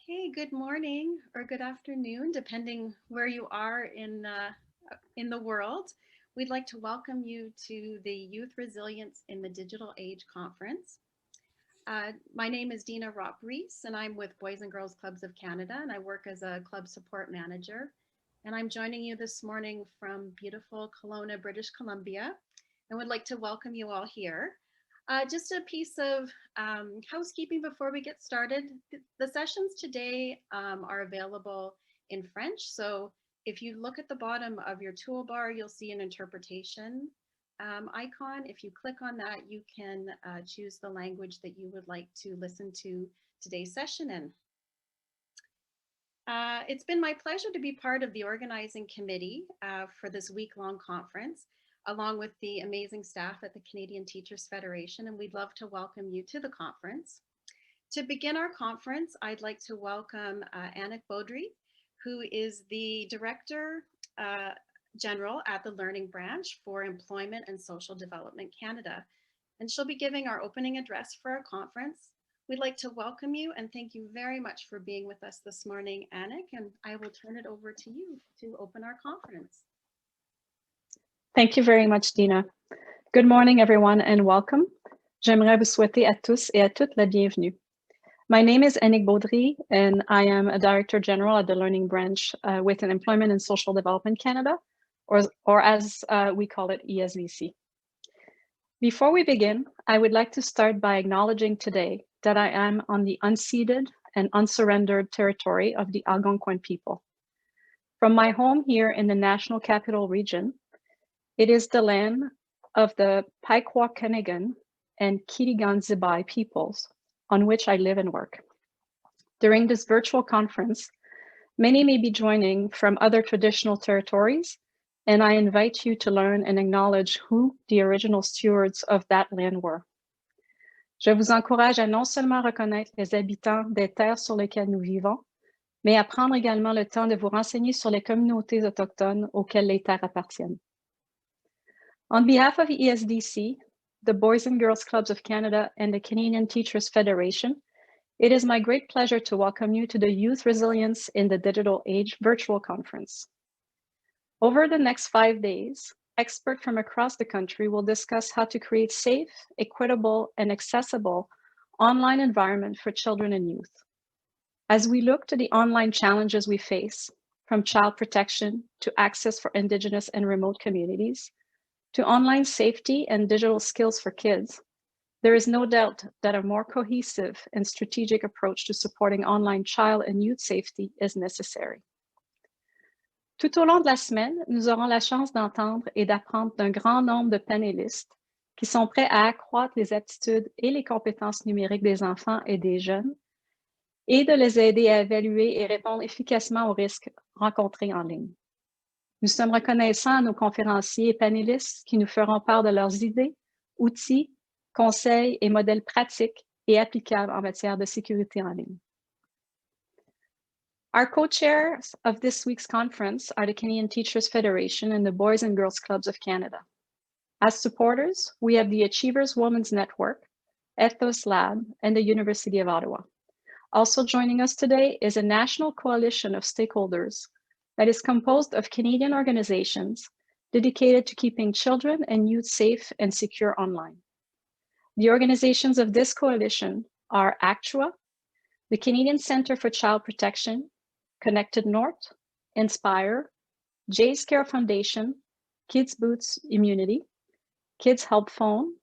Okay, good morning or good afternoon, depending where you are in the world. We'd like to welcome you to the Youth Resilience in the Digital Age Conference. My name is Dina Ropp-Rees, and I'm with Boys and Girls Clubs of Canada, and I work as a club support manager. And I'm joining you this morning from beautiful Kelowna, British Columbia, and would like to welcome you all here. Just a piece of housekeeping before we get started. The sessions today are available in French. So if you look at the bottom of your toolbar, you'll see an interpretation icon. If you click on that, you can choose the language that you would like to listen to today's session in. It's been my pleasure to be part of the organizing committee for this week-long conference, along with the amazing staff at the Canadian Teachers Federation, and we'd love to welcome you to the conference. To begin our conference, I'd like to welcome Anik Baudry, who is the Director General at the Learning Branch for Employment and Social Development Canada, and she'll be giving our opening address for our conference. We'd like to welcome you and thank you very much for being with us this morning, Anik, and I will turn it over to you to open our conference. Thank you very much, Dina. Good morning, everyone, and welcome. J'aimerais vous souhaiter à tous et à toutes la bienvenue. My name is Anik Baudry, and I am a Director General at the Learning Branch within Employment and Social Development Canada, or as we call it, ESDC. Before we begin, I would like to start by acknowledging today that I am on the unceded and unsurrendered territory of the Algonquin people. From my home here in the National Capital Region, it is the land of the Pikwakanagan and Kitigan-Zibai peoples on which I live and work. During this virtual conference, many may be joining from other traditional territories, and I invite you to learn and acknowledge who the original stewards of that land were. Je vous encourage à non seulement reconnaître les habitants des terres sur lesquelles nous vivons, mais à prendre également le temps de vous renseigner sur les communautés autochtones auxquelles les terres appartiennent. On behalf of ESDC, the Boys and Girls Clubs of Canada, and the Canadian Teachers Federation, it is my great pleasure to welcome you to the Youth Resilience in the Digital Age virtual conference. Over the next 5 days, experts from across the country will discuss how to create safe, equitable, and accessible online environment for children and youth. As we look to the online challenges we face, from child protection to access for Indigenous and remote communities, to online safety and digital skills for kids, there is no doubt that a more cohesive and strategic approach to supporting online child and youth safety is necessary. Tout au long de la semaine, nous aurons la chance d'entendre et d'apprendre d'un grand nombre de panélistes qui sont prêts à accroître les aptitudes et les compétences numériques des enfants et des jeunes et de les aider à évaluer et répondre efficacement aux risques rencontrés en ligne. Nous sommes reconnaissants à nos conférenciers et panélistes qui nous feront part de leurs idées, outils, conseils et modèles pratiques et applicables en matière de sécurité en ligne. Our co-chairs of this week's conference are the Canadian Teachers Federation and the Boys and Girls Clubs of Canada. As supporters, we have the Achievers Women's Network, Ethos Lab, and the University of Ottawa. Also joining us today is a national coalition of stakeholders that is composed of Canadian organizations dedicated to keeping children and youth safe and secure online. The organizations of this coalition are ACTUA, the Canadian Centre for Child Protection, Connected North, Inspire, Jay's Care Foundation, Kids Boots Immunity, Kids Help Phone,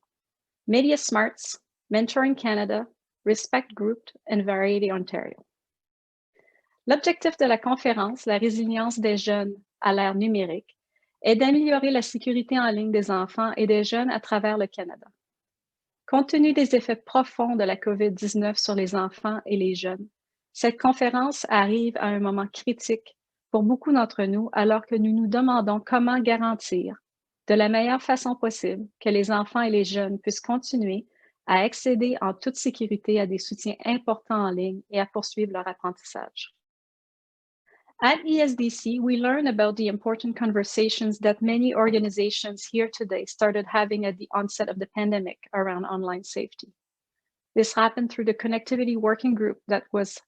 Media Smarts, Mentoring Canada, Respect Group, and Variety Ontario. L'objectif de la conférence, la résilience des jeunes à l'ère numérique, est d'améliorer la sécurité en ligne des enfants et des jeunes à travers le Canada. Compte tenu des effets profonds de la COVID-19 sur les enfants et les jeunes, cette conférence arrive à un moment critique pour beaucoup d'entre nous alors que nous nous demandons comment garantir de la meilleure façon possible que les enfants et les jeunes puissent continuer à accéder en toute sécurité à des soutiens importants en ligne et à poursuivre leur apprentissage. At ESDC, we learn about the important conversations that many organizations here today started having at the onset of the pandemic around online safety. This happened through the Connectivity Working Group that was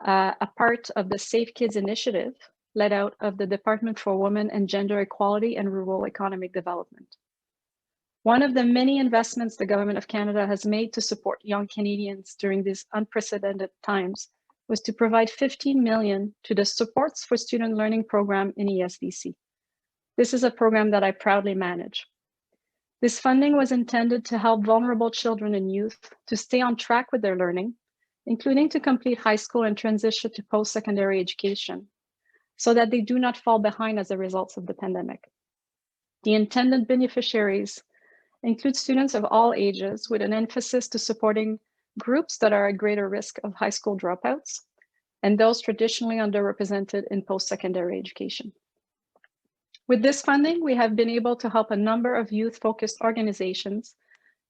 a part of the Safe Kids initiative led out of the Department for Women and Gender Equality and Rural Economic Development. One of the many investments the Government of Canada has made to support young Canadians during these unprecedented times was to provide $15 million to the Supports for Student Learning program in ESDC. This is a program that I proudly manage. This funding was intended to help vulnerable children and youth to stay on track with their learning, including to complete high school and transition to post-secondary education, so that they do not fall behind as a result of the pandemic. The intended beneficiaries include students of all ages, with an emphasis to supporting groups that are at greater risk of high school dropouts and those traditionally underrepresented in post-secondary education. With this funding, we have been able to help a number of youth-focused organizations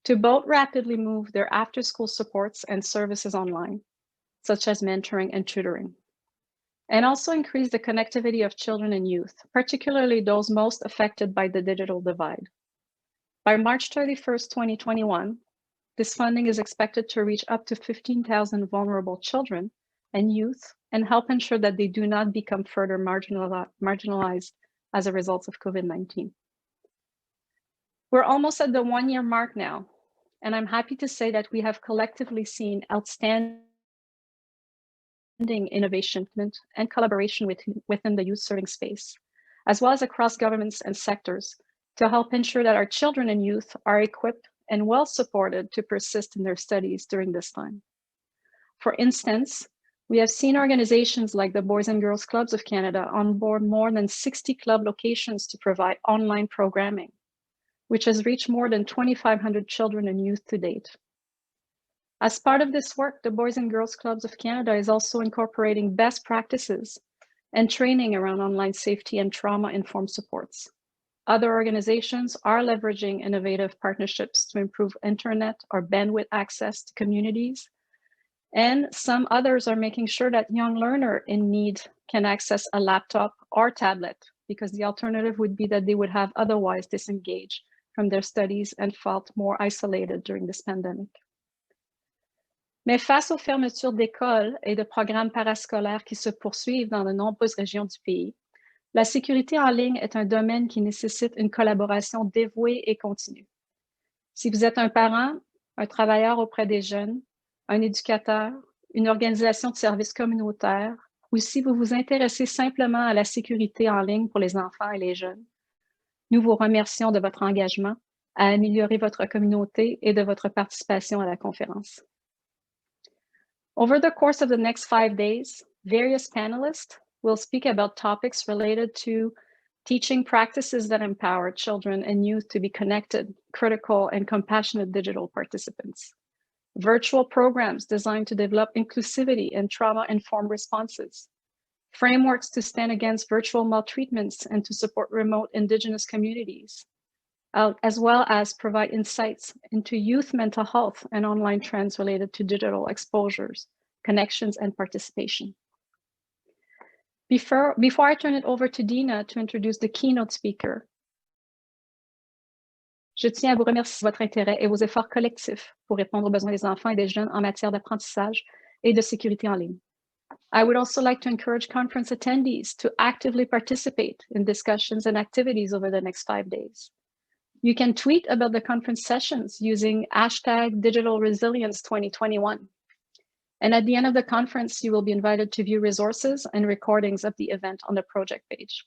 to both rapidly move their after-school supports and services online, such as mentoring and tutoring, and also increase the connectivity of children and youth, particularly those most affected by the digital divide. By March 31st, 2021, this funding is expected to reach up to 15,000 vulnerable children and youth and help ensure that they do not become further marginalized as a result of COVID-19. We're almost at the 1-year mark now, and I'm happy to say that we have collectively seen outstanding innovation and collaboration within the youth serving space, as well as across governments and sectors, to help ensure that our children and youth are equipped and well supported to persist in their studies during this time. For instance, we have seen organizations like the Boys and Girls Clubs of Canada onboard more than 60 club locations to provide online programming, which has reached more than 2,500 children and youth to date. As part of this work, the Boys and Girls Clubs of Canada is also incorporating best practices and training around online safety and trauma-informed supports. Other organizations are leveraging innovative partnerships to improve internet or bandwidth access to communities, and some others are making sure that young learners in need can access a laptop or tablet, because the alternative would be that they would have otherwise disengaged from their studies and felt more isolated during this pandemic. Mais face aux fermetures d'écoles et de programmes parascolaires qui se poursuivent dans de nombreuses régions du pays, la sécurité en ligne est un domaine qui nécessite une collaboration dévouée et continue. Si vous êtes un parent, un travailleur auprès des jeunes, un éducateur, une organisation de services communautaires, ou si vous vous intéressez simplement à la sécurité en ligne pour les enfants et les jeunes, nous vous remercions de votre engagement à améliorer votre communauté et de votre participation à la conférence. Over the course of the next 5 days, various panelists will speak about topics related to teaching practices that empower children and youth to be connected, critical, and compassionate digital participants. Virtual programs designed to develop inclusivity and trauma-informed responses. Frameworks to stand against virtual maltreatments and to support remote Indigenous communities, as well as provide insights into youth mental health and online trends related to digital exposures, connections, and participation. Before I turn it over to Dina to introduce the keynote speaker, je tiens à vous remercier de votre intérêt et vos efforts collectifs pour répondre aux besoins des enfants et des jeunes en matière d'apprentissage et de sécurité en ligne. I would also like to encourage conference attendees to actively participate in discussions and activities over the next 5 days. You can tweet about the conference sessions using #DigitalResilience2021. And at the end of the conference, you will be invited to view resources and recordings of the event on the project page.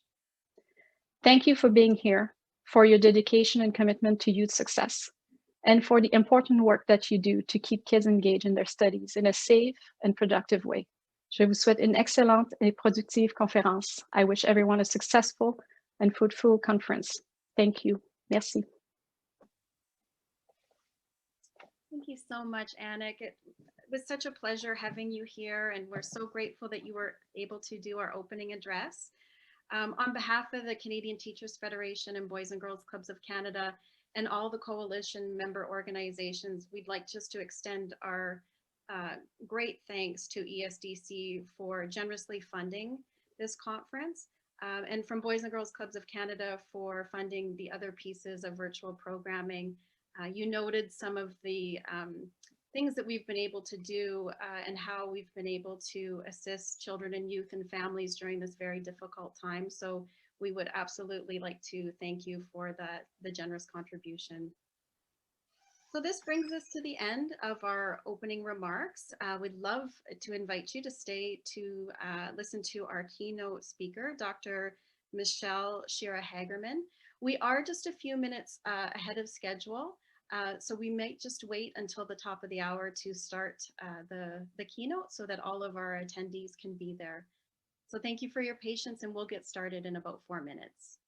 Thank you for being here, for your dedication and commitment to youth success, and for the important work that you do to keep kids engaged in their studies in a safe and productive way. Je vous souhaite une excellente et productive conférence. I wish everyone a successful and fruitful conference. Thank you. Merci. Thank you so much, Anik. It was such a pleasure having you here, and we're so grateful that you were able to do our opening address. On behalf of the Canadian Teachers Federation and Boys and Girls Clubs of Canada and all the coalition member organizations, we'd like just to extend our great thanks to ESDC for generously funding this conference, and from Boys and Girls Clubs of Canada for funding the other pieces of virtual programming. You noted some of the things that we've been able to do and how we've been able to assist children and youth and families during this very difficult time. So we would absolutely like to thank you for the generous contribution. So this brings us to the end of our opening remarks. We'd love to invite you to stay to listen to our keynote speaker, Dr. Michelle Shira-Hagerman. We are just a few minutes ahead of schedule, so we might just wait until the top of the hour to start the keynote so that all of our attendees can be there. So thank you for your patience, and we'll get started in about 4 minutes.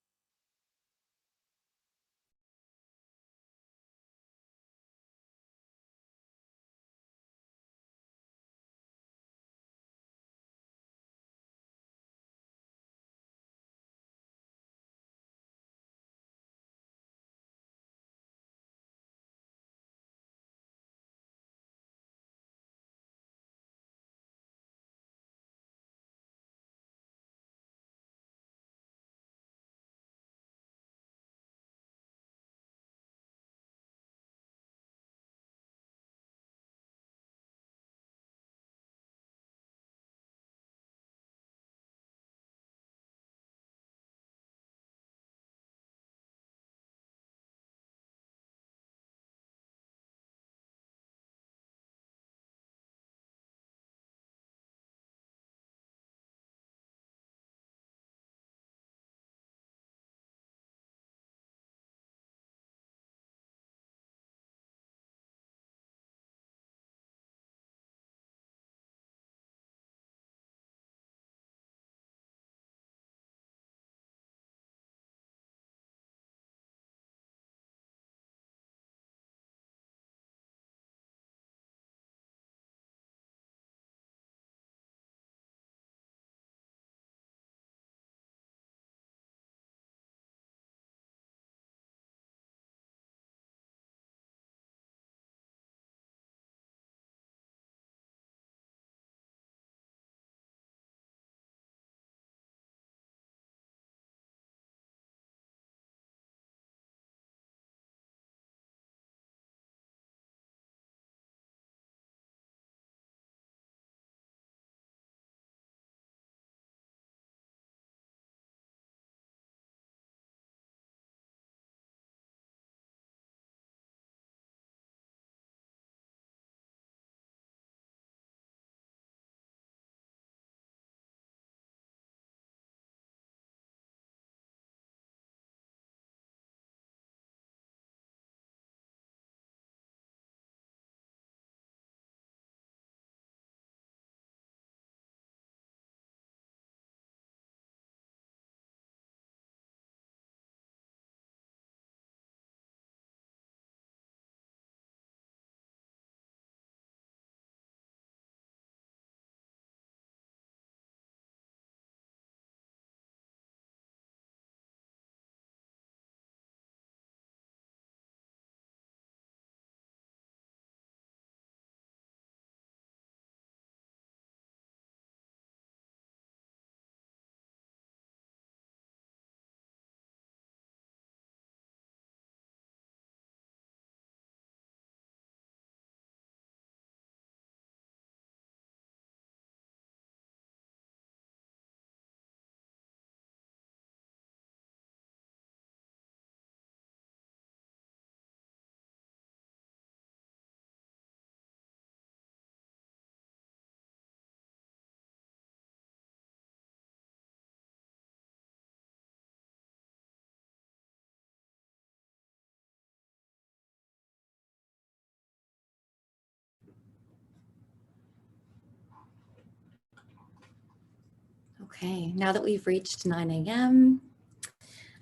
Okay, now that we've reached 9 a.m.,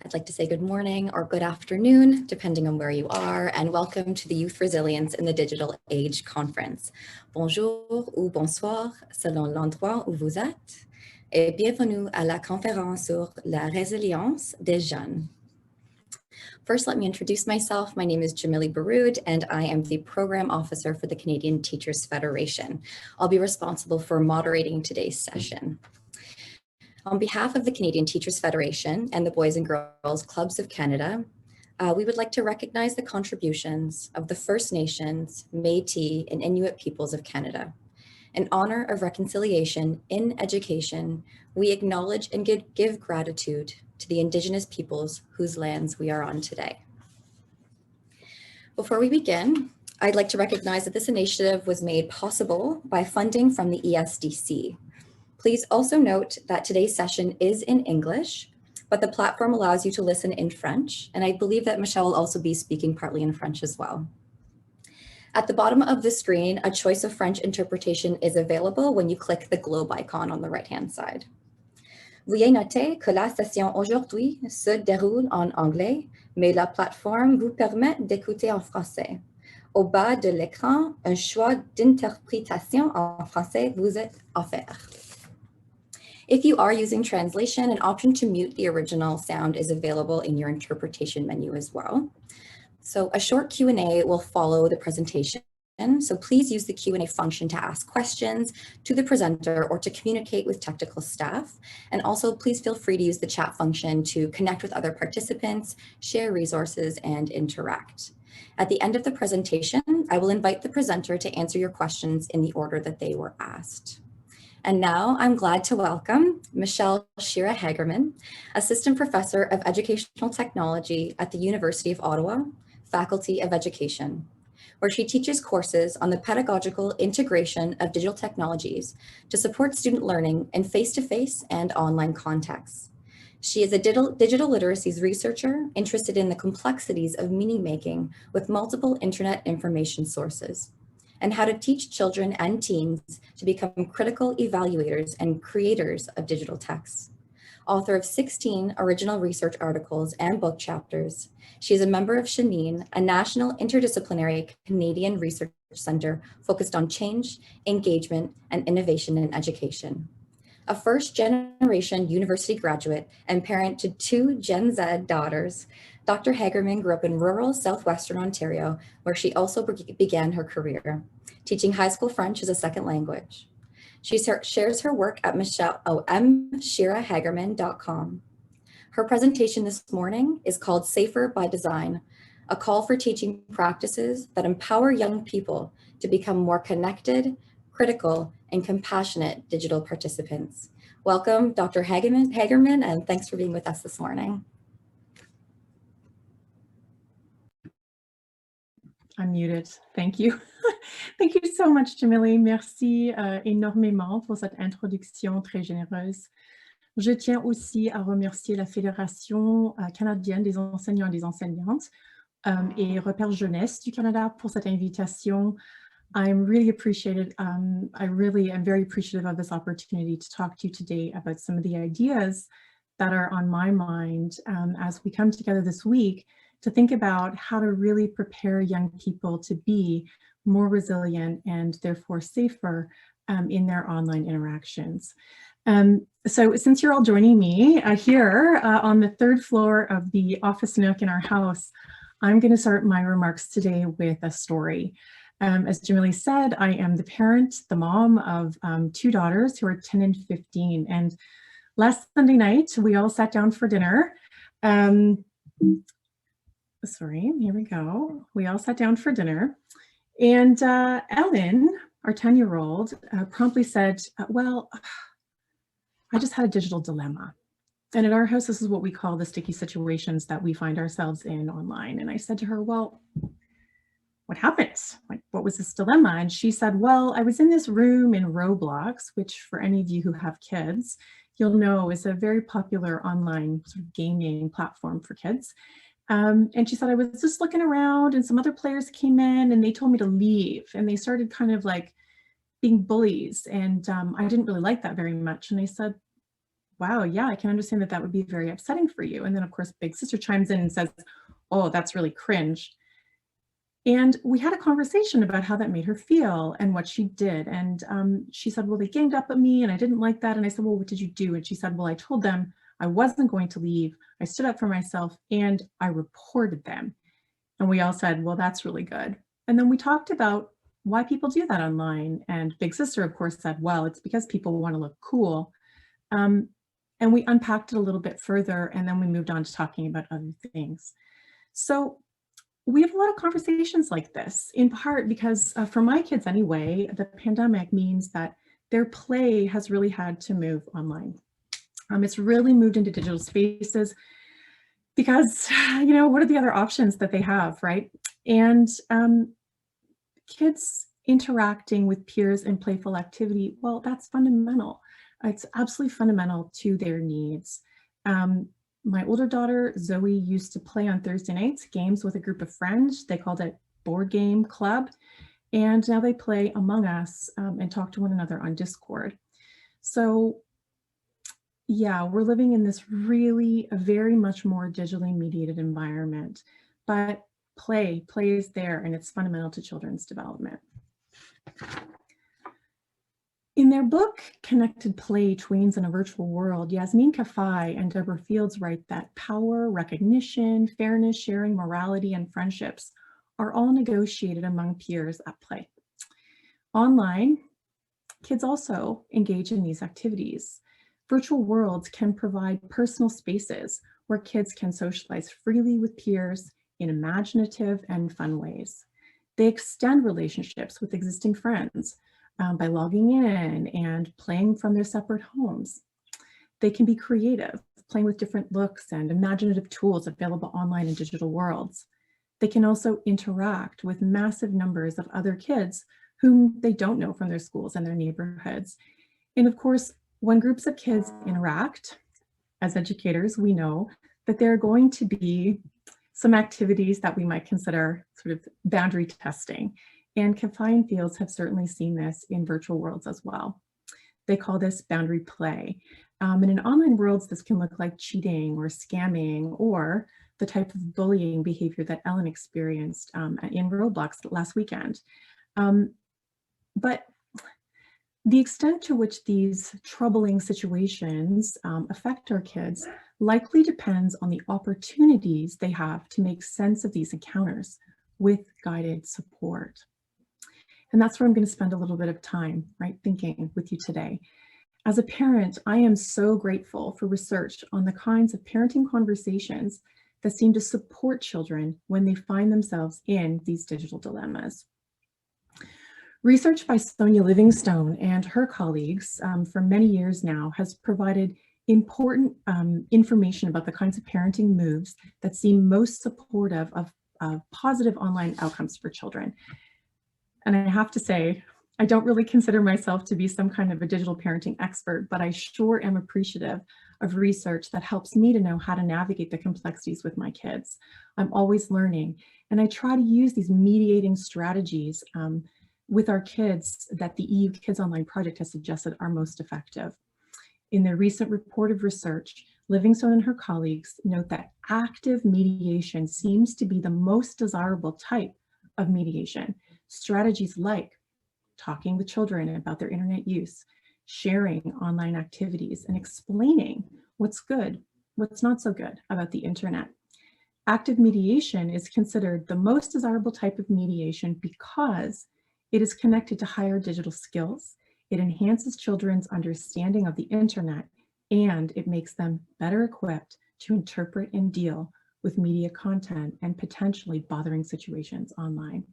I'd like to say good morning or good afternoon, depending on where you are, and welcome to the Youth Resilience in the Digital Age Conference. Bonjour ou bonsoir, selon l'endroit où vous êtes, et bienvenue à la conférence sur la résilience des jeunes. First, let me introduce myself. My name is Jamili Baroud, and I am the Program Officer for the Canadian Teachers Federation. I'll be responsible for moderating today's session. On behalf of the Canadian Teachers Federation and the Boys and Girls Clubs of Canada, we would like to recognize the contributions of the First Nations, Métis, and Inuit peoples of Canada. In honor of reconciliation in education, we acknowledge and give gratitude to the Indigenous peoples whose lands we are on today. Before we begin, I'd like to recognize that this initiative was made possible by funding from the ESDC. Please also note that today's session is in English, but the platform allows you to listen in French, and I believe that Michelle will also be speaking partly in French as well. At the bottom of the screen, a choice of French interpretation is available when you click the globe icon on the right-hand side. Veuillez noter que la session aujourd'hui se déroule en anglais, mais la plateforme vous permet d'écouter en français. Au bas de l'écran, un choix d'interprétation en français vous est offert. If you are using translation, an option to mute the original sound is available in your interpretation menu as well. So a short Q&A will follow the presentation. So please use the Q&A function to ask questions to the presenter or to communicate with technical staff. And also please feel free to use the chat function to connect with other participants, share resources, and interact. At the end of the presentation, I will invite the presenter to answer your questions in the order that they were asked. And now I'm glad to welcome Michelle Shira Hagerman, Assistant Professor of Educational Technology at the University of Ottawa, Faculty of Education, where she teaches courses on the pedagogical integration of digital technologies to support student learning in face-to-face and online contexts. She is a digital literacies researcher interested in the complexities of meaning making with multiple internet information sources, and how to teach children and teens to become critical evaluators and creators of digital texts. Author of 16 original research articles and book chapters, she is a member of Shaneen, a national interdisciplinary Canadian research center focused on change, engagement, and innovation in education. A first-generation university graduate and parent to 2 Gen Z daughters, Dr. Hagerman grew up in rural southwestern Ontario, where she also began her career, teaching high school French as a second language. She shares her work at mshirahagerman.com. Her presentation this morning is called Safer by Design, a call for teaching practices that empower young people to become more connected, critical, and compassionate digital participants. Welcome, Dr. Hagerman, and thanks for being with us this morning. I'm muted. Thank you. Thank you so much, Jamili. Merci énormément pour cette introduction très généreuse. Je tiens aussi à remercier la Fédération canadienne des enseignants et des enseignantes et Repère Jeunesse du Canada pour cette invitation. I really am very appreciative of this opportunity to talk to you today about some of the ideas that are on my mind as we come together this week to think about how to really prepare young people to be more resilient and therefore safer in their online interactions. So since you're all joining me here on the 3rd floor of the office nook in our house, I'm going to start my remarks today with a story. As Jamili said, I am the parent, the mom of 2 daughters who are 10 and 15. And last Sunday night, we all sat down for dinner. Sorry, here we go. We all sat down for dinner. And Ellen, our 10-year-old, promptly said, well, I just had a digital dilemma. And at our house, this is what we call the sticky situations that we find ourselves in online. And I said to her, well, what happened? Like, what was this dilemma? And she said, well, I was in this room in Roblox, which for any of you who have kids, you'll know is a very popular online sort of gaming platform for kids. And she said, I was just looking around and some other players came in and they told me to leave. And they started kind of like being bullies. And I didn't really like that very much. And I said, wow, yeah, I can understand that that would be very upsetting for you. And then of course, big sister chimes in and says, oh, that's really cringe. And we had a conversation about how that made her feel and what she did. And she said, well, they ganged up at me and I didn't like that. And I said, well, what did you do? And she said, well, I told them I wasn't going to leave. I stood up for myself and I reported them. And we all said, well, that's really good. And then we talked about why people do that online. And big sister, of course, said, well, it's because people want to look cool. And we unpacked it a little bit further, and then we moved on to talking about other things. So we have a lot of conversations like this, in part because for my kids anyway, the pandemic means that their play has really had to move online. It's really moved into digital spaces because, what are the other options that they have, right? And kids interacting with peers in playful activity, well, that's fundamental. It's absolutely fundamental to their needs. My older daughter, Zoe, used to play on Thursday nights games with a group of friends. They called it Board Game Club. And now they play Among Us and talk to one another on Discord. So yeah, we're living in this really a very much more digitally mediated environment, but play is there and it's fundamental to children's development. In their book, Connected Play, Tweens in a Virtual World, Yasmin Kafai and Deborah Fields write that power, recognition, fairness, sharing, morality, and friendships are all negotiated among peers at play. Online, kids also engage in these activities. Virtual worlds can provide personal spaces where kids can socialize freely with peers in imaginative and fun ways. They extend relationships with existing friends by logging in and playing from their separate homes. They can be creative, playing with different looks and imaginative tools available online in digital worlds. They can also interact with massive numbers of other kids whom they don't know from their schools and their neighborhoods. And of course, when groups of kids interact, as educators, we know that there are going to be some activities that we might consider sort of boundary testing. And Kafai and Fields have certainly seen this in virtual worlds as well. They call this boundary play. And in online worlds, this can look like cheating or scamming or the type of bullying behavior that Ellen experienced in Roblox last weekend. But the extent to which these troubling situations affect our kids likely depends on the opportunities they have to make sense of these encounters with guided support. And that's where I'm going to spend a little bit of time, right, thinking with you today. As a parent, I am so grateful for research on the kinds of parenting conversations that seem to support children when they find themselves in these digital dilemmas. Research by Sonia Livingstone and her colleagues for many years now has provided important information about the kinds of parenting moves that seem most supportive of positive online outcomes for children. And I have to say, I don't really consider myself to be some kind of a digital parenting expert, but I sure am appreciative of research that helps me to know how to navigate the complexities with my kids. I'm always learning, and I try to use these mediating strategies with our kids that the EU Kids Online Project has suggested are most effective. In their recent report of research, Livingstone and her colleagues note that active mediation seems to be the most desirable type of mediation. Strategies like talking with children about their internet use, sharing online activities, and explaining what's good, what's not so good about the internet. Active mediation is considered the most desirable type of mediation because it is connected to higher digital skills, it enhances children's understanding of the internet, and it makes them better equipped to interpret and deal with media content and potentially bothering situations online.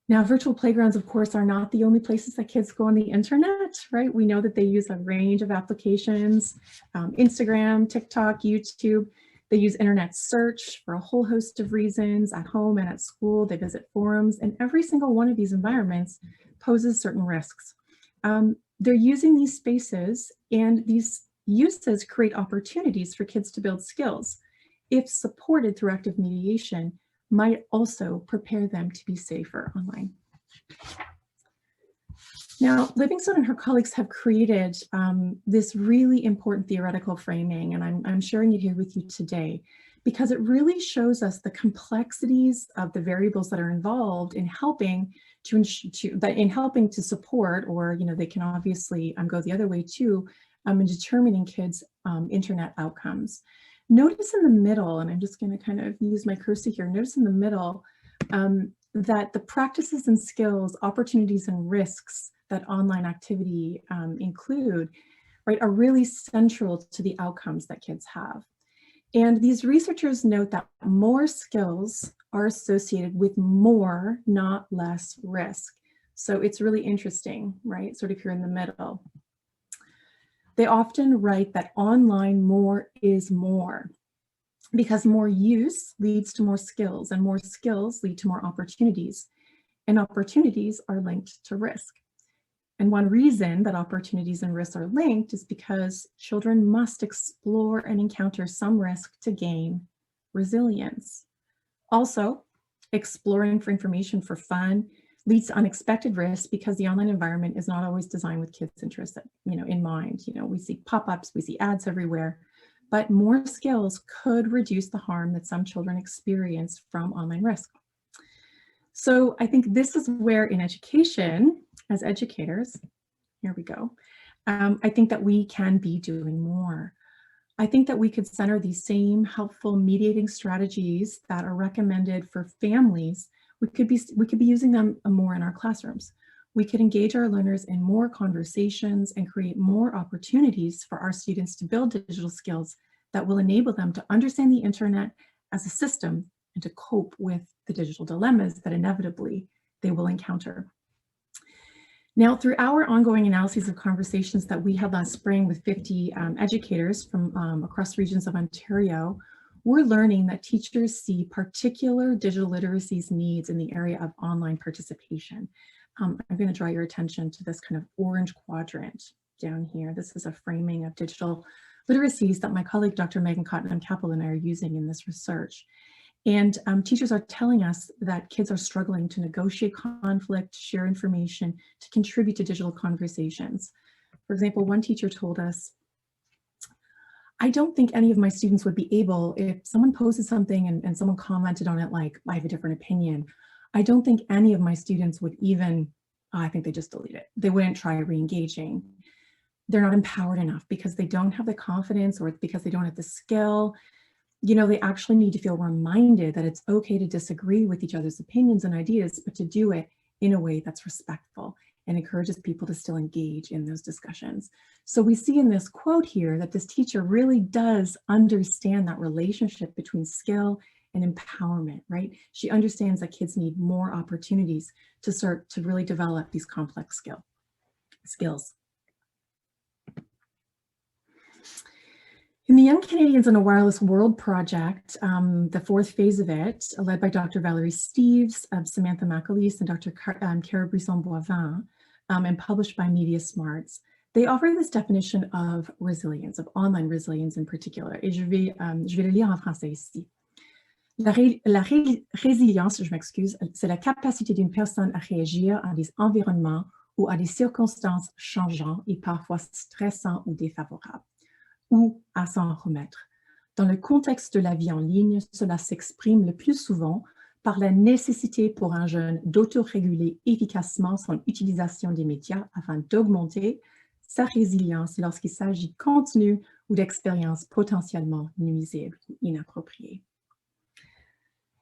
Now, virtual playgrounds, of course, are not the only places that kids go on the internet, right? We know that they use a range of applications, Instagram, TikTok, YouTube. They use internet search for a whole host of reasons at home and at school. They visit forums, and every single one of these environments poses certain risks. They're using these spaces, and these uses create opportunities for kids to build skills. If supported through active mediation, might also prepare them to be safer online. Now, Livingstone and her colleagues have created this really important theoretical framing, and I'm sharing it here with you today because it really shows us the complexities of the variables that are involved in helping to support, or they can obviously go the other way too, in determining kids' internet outcomes. Notice in the middle, and I'm just going to kind of use my cursor here, notice in the middle that the practices and skills, opportunities and risks that online activity include, right, are really central to the outcomes that kids have. And these researchers note that more skills are associated with more, not less risk. So it's really interesting, right? Sort of here in the middle. They often write that online more is more, because more use leads to more skills, and more skills lead to more opportunities, and opportunities are linked to risk. And one reason that opportunities and risks are linked is because children must explore and encounter some risk to gain resilience. Also, exploring for information for fun leads to unexpected risks, because the online environment is not always designed with kids' interests, in mind. We see pop-ups, we see ads everywhere, but more skills could reduce the harm that some children experience from online risk. So I think this is where in education, as educators, here we go, I think that we can be doing more. I think that we could center these same helpful mediating strategies that are recommended for families. We could be using them more in our classrooms. We could engage our learners in more conversations and create more opportunities for our students to build digital skills that will enable them to understand the internet as a system and to cope with the digital dilemmas that inevitably they will encounter. Now, through our ongoing analyses of conversations that we had last spring with 50 educators from across regions of Ontario, we're learning that teachers see particular digital literacies needs in the area of online participation. I'm going to draw your attention to this kind of orange quadrant down here. This is a framing of digital literacies that my colleague, Dr. Megan Cottenham-Capel, and I are using in this research. And teachers are telling us that kids are struggling to negotiate conflict, share information, to contribute to digital conversations. For example, one teacher told us, I don't think any of my students would be able, if someone posted something and someone commented on it like, I have a different opinion, I don't think any of my students would even, I think they just delete it. They wouldn't try re-engaging. They're not empowered enough because they don't have the confidence, or because they don't have the skill. They actually need to feel reminded that it's okay to disagree with each other's opinions and ideas, but to do it in a way that's respectful and encourages people to still engage in those discussions. So we see in this quote here that this teacher really does understand that relationship between skill and empowerment, right? She understands that kids need more opportunities to start to really develop these complex skills. In the Young Canadians in a Wireless World project, the fourth phase of it, led by Dr. Valerie Steeves, Samantha McAleese, and Dr. Cara Brisson-Boivin, and published by Media Smarts, they offer this definition of resilience, of online resilience in particular. Et je vais le lire en français ici. La résilience, je m'excuse, c'est la capacité d'une personne à réagir à des environnements ou à des circonstances changeantes et parfois stressants ou défavorables, ou à s'en remettre. Dans le contexte de la vie en ligne, cela s'exprime le plus souvent par la nécessité pour un jeune d'autoréguler efficacement son utilisation des médias afin d'augmenter sa résilience lorsqu'il s'agit de contenu ou d'expériences potentiellement nuisibles ou inappropriées.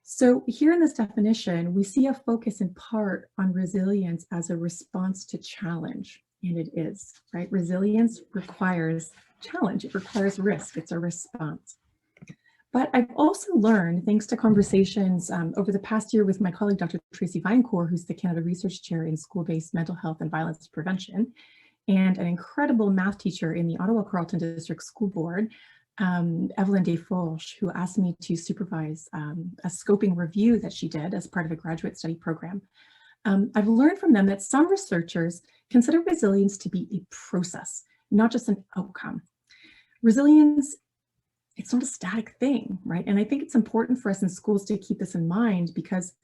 So here in this definition, we see a focus in part on resilience as a response to challenge, and it is, right? Resilience requires challenge, it requires risk, it's a response. But I've also learned, thanks to conversations over the past year with my colleague, Dr. Tracy Vinecourt, who's the Canada Research Chair in School-Based Mental Health and Violence Prevention, and an incredible math teacher in the Ottawa-Carleton District School Board, Evelyn Desforges, who asked me to supervise a scoping review that she did as part of a graduate study program. I've learned from them that some researchers consider resilience to be a process, not just an outcome. Resilience, it's not a static thing, right? And I think it's important for us in schools to keep this in mind, because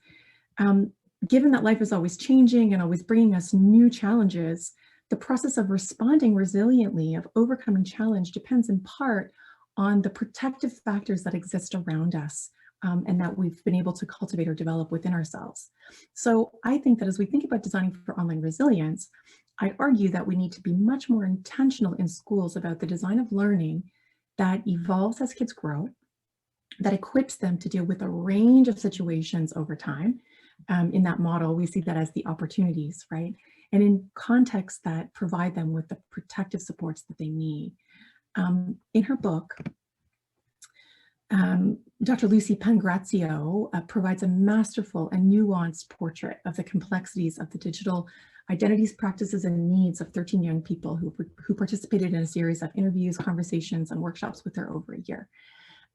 given that life is always changing and always bringing us new challenges, the process of responding resiliently, of overcoming challenge, depends in part on the protective factors that exist around us and that we've been able to cultivate or develop within ourselves. So I think that as we think about designing for online resilience, I argue that we need to be much more intentional in schools about the design of learning that evolves as kids grow, that equips them to deal with a range of situations over time. In that model, we see that as the opportunities, right? And in contexts that provide them with the protective supports that they need. In her book, Dr. Lucy Pangrazio provides a masterful and nuanced portrait of the complexities of the digital identities, practices, and needs of 13 young people who participated in a series of interviews, conversations, and workshops with her over a year.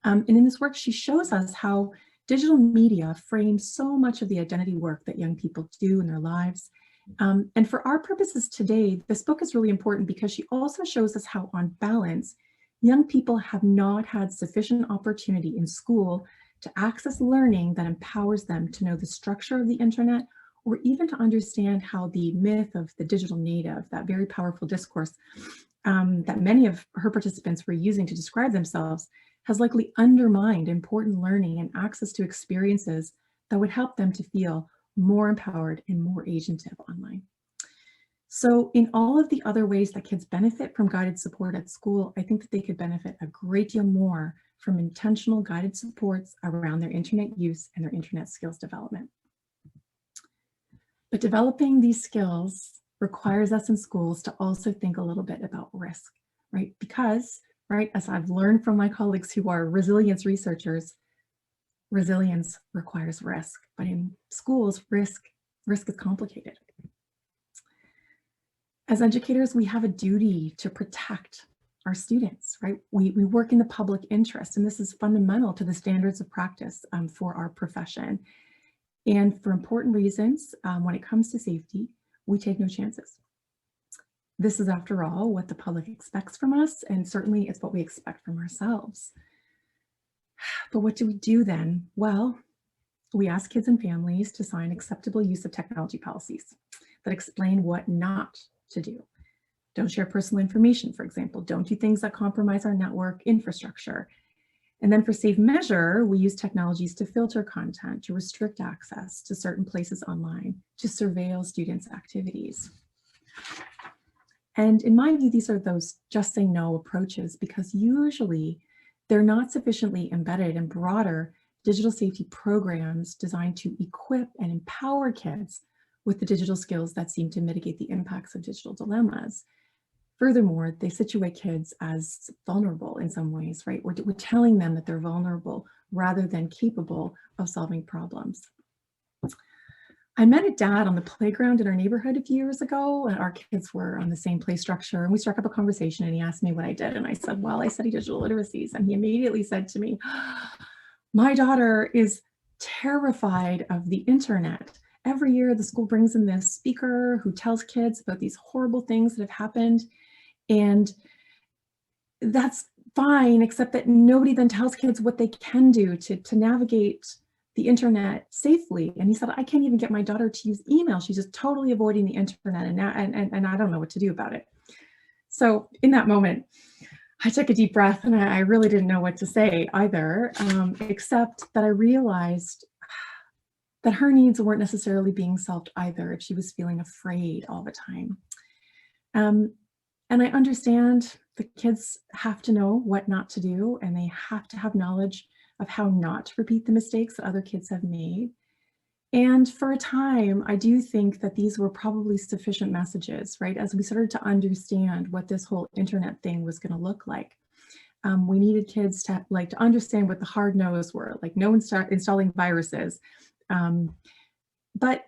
And in this work, she shows us how digital media frames so much of the identity work that young people do in their lives. And for our purposes today, this book is really important because she also shows us how, on balance, young people have not had sufficient opportunity in school to access learning that empowers them to know the structure of the internet, or even to understand how the myth of the digital native, that very powerful discourse that many of her participants were using to describe themselves, has likely undermined important learning and access to experiences that would help them to feel more empowered and more agentive online. So in all of the other ways that kids benefit from guided support at school, I think that they could benefit a great deal more from intentional guided supports around their internet use and their internet skills development. But developing these skills requires us in schools to also think a little bit about risk, right? Because, right, as I've learned from my colleagues who are resilience researchers, resilience requires risk, but in schools, risk is complicated. As educators, we have a duty to protect our students, right? We work in the public interest, and this is fundamental to the standards of practice for our profession. And for important reasons, when it comes to safety, we take no chances. This is, after all, what the public expects from us, and certainly it's what we expect from ourselves. But what do we do then? Well, we ask kids and families to sign acceptable use of technology policies that explain what not to do. Don't share personal information, for example. Don't do things that compromise our network infrastructure. And then for safe measure, we use technologies to filter content, to restrict access to certain places online, to surveil students' activities. And in my view, these are those just say no approaches, because usually they're not sufficiently embedded in broader digital safety programs designed to equip and empower kids with the digital skills that seem to mitigate the impacts of digital dilemmas. Furthermore, they situate kids as vulnerable in some ways, right? We're telling them that they're vulnerable rather than capable of solving problems. I met a dad on the playground in our neighborhood a few years ago, and our kids were on the same play structure, and we struck up a conversation, and he asked me what I did, and I said, well, I study digital literacies, and he immediately said to me, my daughter is terrified of the internet. Every year, the school brings in this speaker who tells kids about these horrible things that have happened, and that's fine, except that nobody then tells kids what they can do to navigate the internet safely. And he said, I can't even get my daughter to use email. She's just totally avoiding the internet, and I don't know what to do about it. So in that moment, I took a deep breath, and I really didn't know what to say either, except that I realized that her needs weren't necessarily being solved either if she was feeling afraid all the time. And I understand the kids have to know what not to do, and they have to have knowledge of how not to repeat the mistakes that other kids have made. And for a time, I do think that these were probably sufficient messages, right? As we started to understand what this whole internet thing was going to look like. We needed kids to understand what the hard no's were, like no installing viruses. But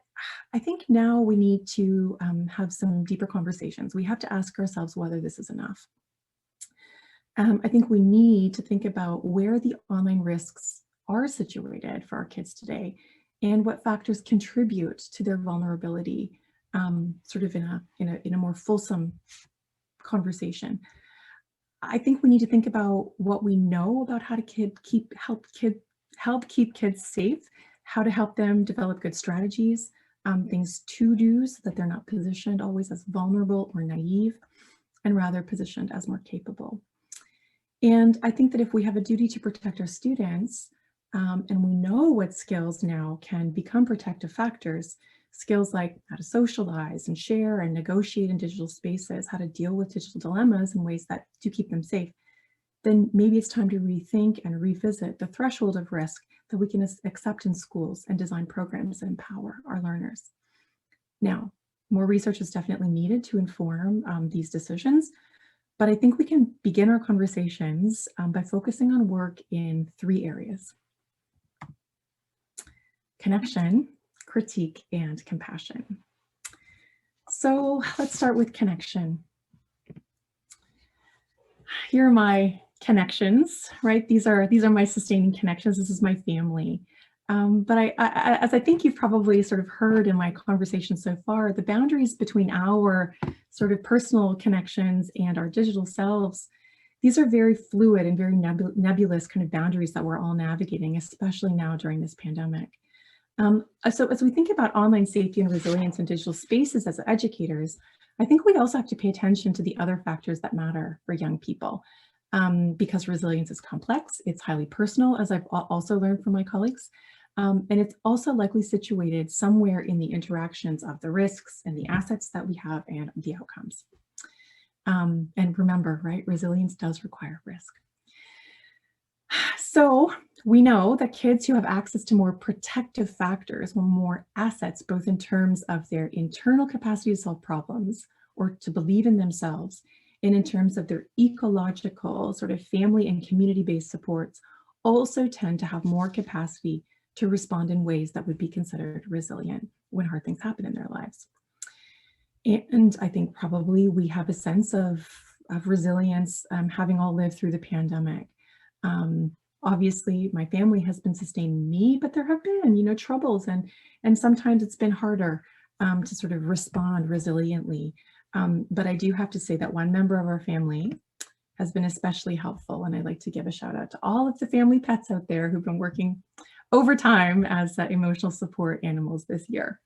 I think now we need to have some deeper conversations. We have to ask ourselves whether this is enough. I think we need to think about where the online risks are situated for our kids today, and what factors contribute to their vulnerability, sort of in a more fulsome conversation. I think we need to think about what we know about how to help keep kids safe, how to help them develop good strategies, things to do so that they're not positioned always as vulnerable or naive, and rather positioned as more capable. And I think that if we have a duty to protect our students, and we know what skills now can become protective factors, skills like how to socialize and share and negotiate in digital spaces, how to deal with digital dilemmas in ways that do keep them safe, then maybe it's time to rethink and revisit the threshold of risk that we can accept in schools and design programs that empower our learners. Now, more research is definitely needed to inform these decisions, But I think we can begin our conversations by focusing on work in 3 areas: connection, critique, and compassion. So let's start with connection. Here are my connections, right? These are my sustaining connections. This is my family. But as I think you've probably sort of heard in my conversation so far, the boundaries between our sort of personal connections and our digital selves, these are very fluid and very nebulous kind of boundaries that we're all navigating, especially now during this pandemic. So as we think about online safety and resilience in digital spaces as educators, I think we also have to pay attention to the other factors that matter for young people, because resilience is complex, it's highly personal, as I've also learned from my colleagues, and it's also likely situated somewhere in the interactions of the risks and the assets that we have and the outcomes. And remember, right, resilience does require risk. So we know that kids who have access to more protective factors will more assets, both in terms of their internal capacity to solve problems or to believe in themselves, and in terms of their ecological sort of family and community-based supports, also tend to have more capacity to respond in ways that would be considered resilient when hard things happen in their lives. And I think probably we have a sense of resilience, having all lived through the pandemic. Obviously, my family has been sustaining me, but there have been, troubles, and sometimes it's been harder to sort of respond resiliently. But I do have to say that one member of our family has been especially helpful, and I'd like to give a shout out to all of the family pets out there who've been working overtime as emotional support animals this year.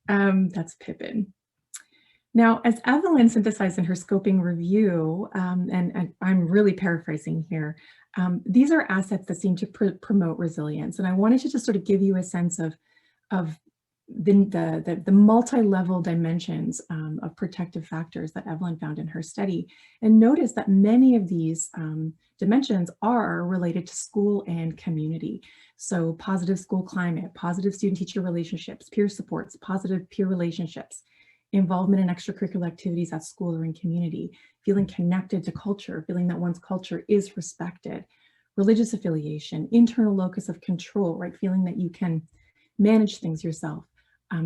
That's Pippin. Now, as Evelyn synthesized in her scoping review, and I'm really paraphrasing here, these are assets that seem to promote resilience. And I wanted to just sort of give you a sense of the multi-level dimensions of protective factors that Evelyn found in her study. And notice that many of these dimensions are related to school and community. So positive school climate, positive student-teacher relationships, peer supports, positive peer relationships, involvement in extracurricular activities at school or in community, feeling connected to culture, feeling that one's culture is respected, religious affiliation, internal locus of control, right? Feeling that you can manage things yourself,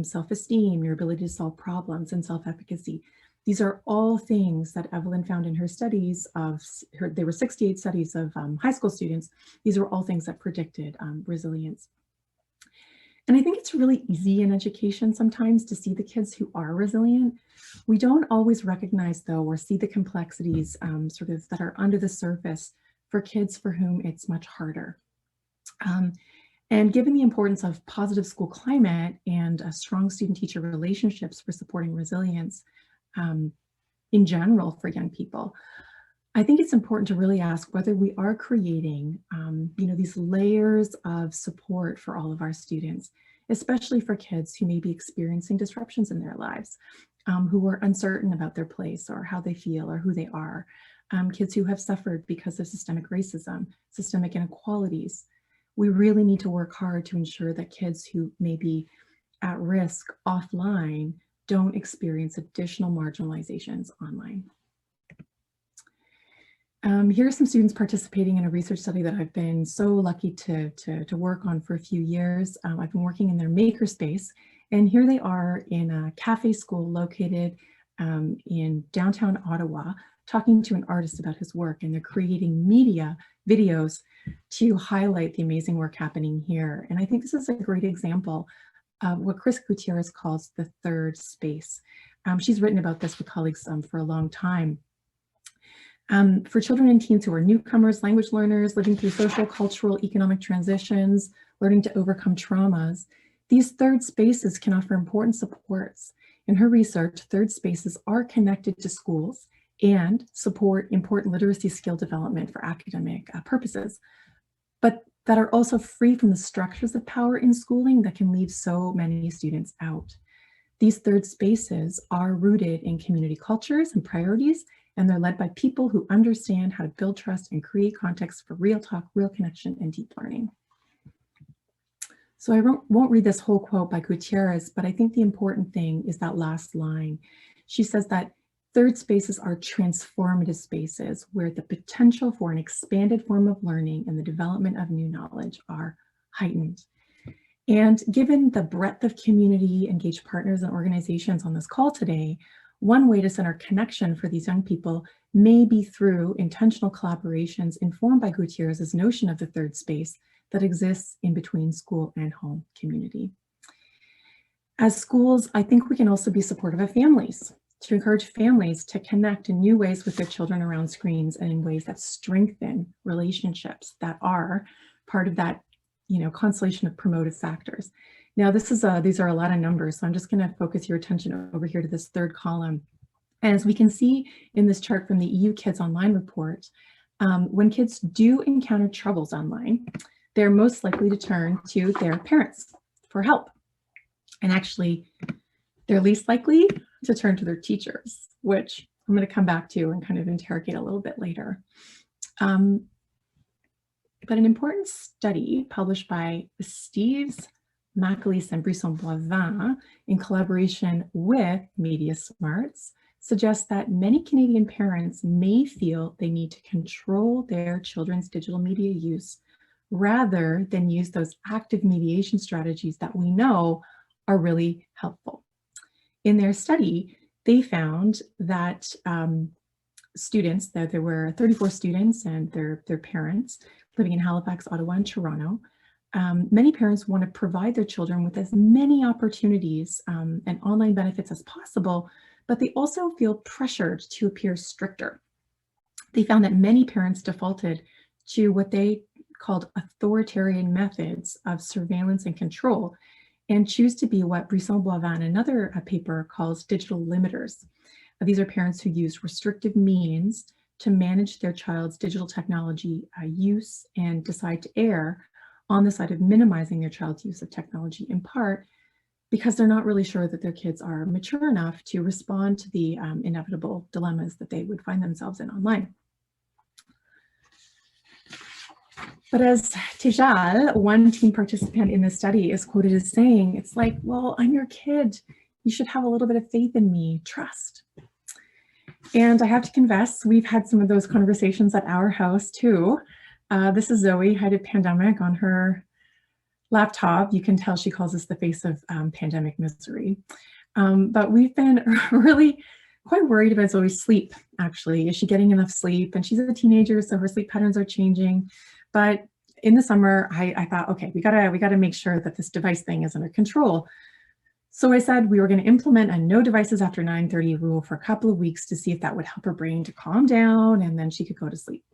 self-esteem, your ability to solve problems, and self-efficacy. These are all things that Evelyn found in her studies there were 68 studies of high school students. These were all things that predicted resilience. And I think it's really easy in education sometimes to see the kids who are resilient. We don't always recognize, though, or see the complexities sort of that are under the surface for kids for whom it's much harder. And given the importance of positive school climate and strong student-teacher relationships for supporting resilience in general for young people, I think it's important to really ask whether we are creating, these layers of support for all of our students, especially for kids who may be experiencing disruptions in their lives, who are uncertain about their place or how they feel or who they are, kids who have suffered because of systemic racism, systemic inequalities. We really need to work hard to ensure that kids who may be at risk offline don't experience additional marginalizations online. Here are some students participating in a research study that I've been so lucky to work on for a few years. I've been working in their makerspace, and here they are in a cafe school located in downtown Ottawa, talking to an artist about his work, and they're creating videos to highlight the amazing work happening here. And I think this is a great example of what Chris Gutierrez calls the third space. She's written about this with colleagues for a long time. For children and teens who are newcomers, language learners, living through social, cultural, economic transitions, learning to overcome traumas, these third spaces can offer important supports. In her research, third spaces are connected to schools and support important literacy skill development for academic purposes, but that are also free from the structures of power in schooling that can leave so many students out. These third spaces are rooted in community cultures and priorities, and they're led by people who understand how to build trust and create context for real talk, real connection, and deep learning. So I won't read this whole quote by Gutierrez, but I think the important thing is that last line. She says that third spaces are transformative spaces where the potential for an expanded form of learning and the development of new knowledge are heightened. And given the breadth of community engaged partners and organizations on this call today, one way to center connection for these young people may be through intentional collaborations informed by Gutierrez's notion of the third space that exists in between school and home community. As schools, I think we can also be supportive of families, to encourage families to connect in new ways with their children around screens and in ways that strengthen relationships that are part of that, constellation of promotive factors. Now, these are a lot of numbers, so I'm just going to focus your attention over here to this third column. And as we can see in this chart from the EU Kids Online report, when kids do encounter troubles online, they're most likely to turn to their parents for help. And actually, they're least likely to turn to their teachers, which I'm going to come back to and kind of interrogate a little bit later. But an important study published by Steves, Macalis, and Brisson-Boivin in collaboration with Media Smarts suggests that many Canadian parents may feel they need to control their children's digital media use rather than use those active mediation strategies that we know are really helpful. In their study, they found that there were 34 students and their parents living in Halifax, Ottawa, and Toronto. Many parents want to provide their children with as many opportunities and online benefits as possible, but they also feel pressured to appear stricter. They found that many parents defaulted to what they called authoritarian methods of surveillance and control, and choose to be what Brisson-Boivin in another paper calls digital limiters. These are parents who use restrictive means to manage their child's digital technology use and decide to err on the side of minimizing their child's use of technology, in part because they're not really sure that their kids are mature enough to respond to the inevitable dilemmas that they would find themselves in online. But as Tejal, one team participant in this study, is quoted as saying, it's like, well, I'm your kid. You should have a little bit of faith in me, trust. And I have to confess, we've had some of those conversations at our house too. This is Zoe, height of pandemic, on her laptop. You can tell she calls us the face of pandemic misery. But we've been really quite worried about Zoe's sleep, actually. Is she getting enough sleep? And she's a teenager, so her sleep patterns are changing. But in the summer, I thought, okay, we gotta make sure that this device thing is under control. So I said we were going to implement a no devices after 9:30 rule for a couple of weeks to see if that would help her brain to calm down, and then she could go to sleep.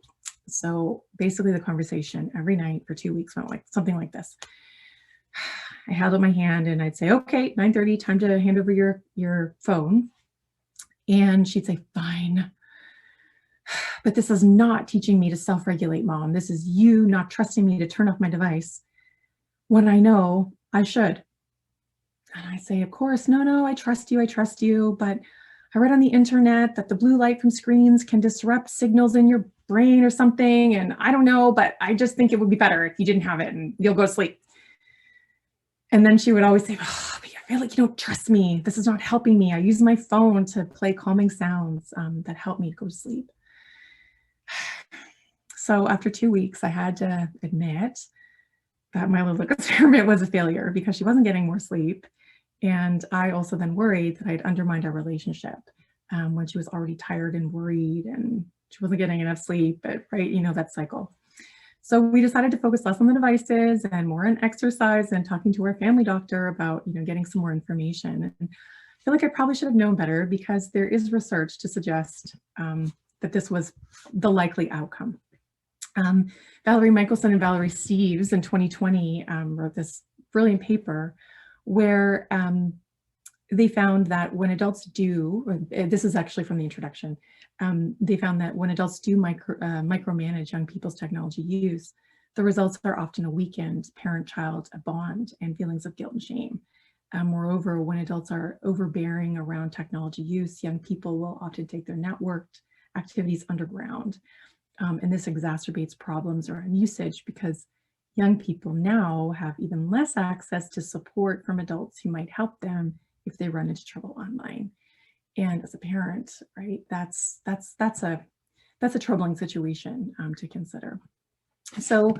So basically the conversation every night for 2 weeks went like something like this. I held up my hand and I'd say, okay, 9:30, time to hand over your phone. And she'd say, fine. But this is not teaching me to self-regulate, Mom. This is you not trusting me to turn off my device when I know I should. And I say, of course, no, I trust you. But I read on the internet that the blue light from screens can disrupt signals in your brain or something. And I don't know, but I just think it would be better if you didn't have it and you'll go to sleep. And then she would always say, oh, but I feel like you don't trust me. This is not helping me. I use my phone to play calming sounds that help me go to sleep. So after 2 weeks, I had to admit that my little experiment was a failure because she wasn't getting more sleep. And I also then worried that I'd undermined our relationship when she was already tired and worried and she wasn't getting enough sleep, but right, that cycle. So we decided to focus less on the devices and more on exercise and talking to our family doctor about, getting some more information. And I feel like I probably should have known better because there is research to suggest that this was the likely outcome. Valerie Michelson and Valerie Steves in 2020 wrote this brilliant paper where they found that when adults do, this is actually from the introduction, they found that when adults do micromanage young people's technology use, the results are often a weakened parent-child bond and feelings of guilt and shame. Moreover, when adults are overbearing around technology use, young people will often take their networked activities underground. And this exacerbates problems around usage because young people now have even less access to support from adults who might help them if they run into trouble online. And as a parent, right, that's a troubling situation to consider. So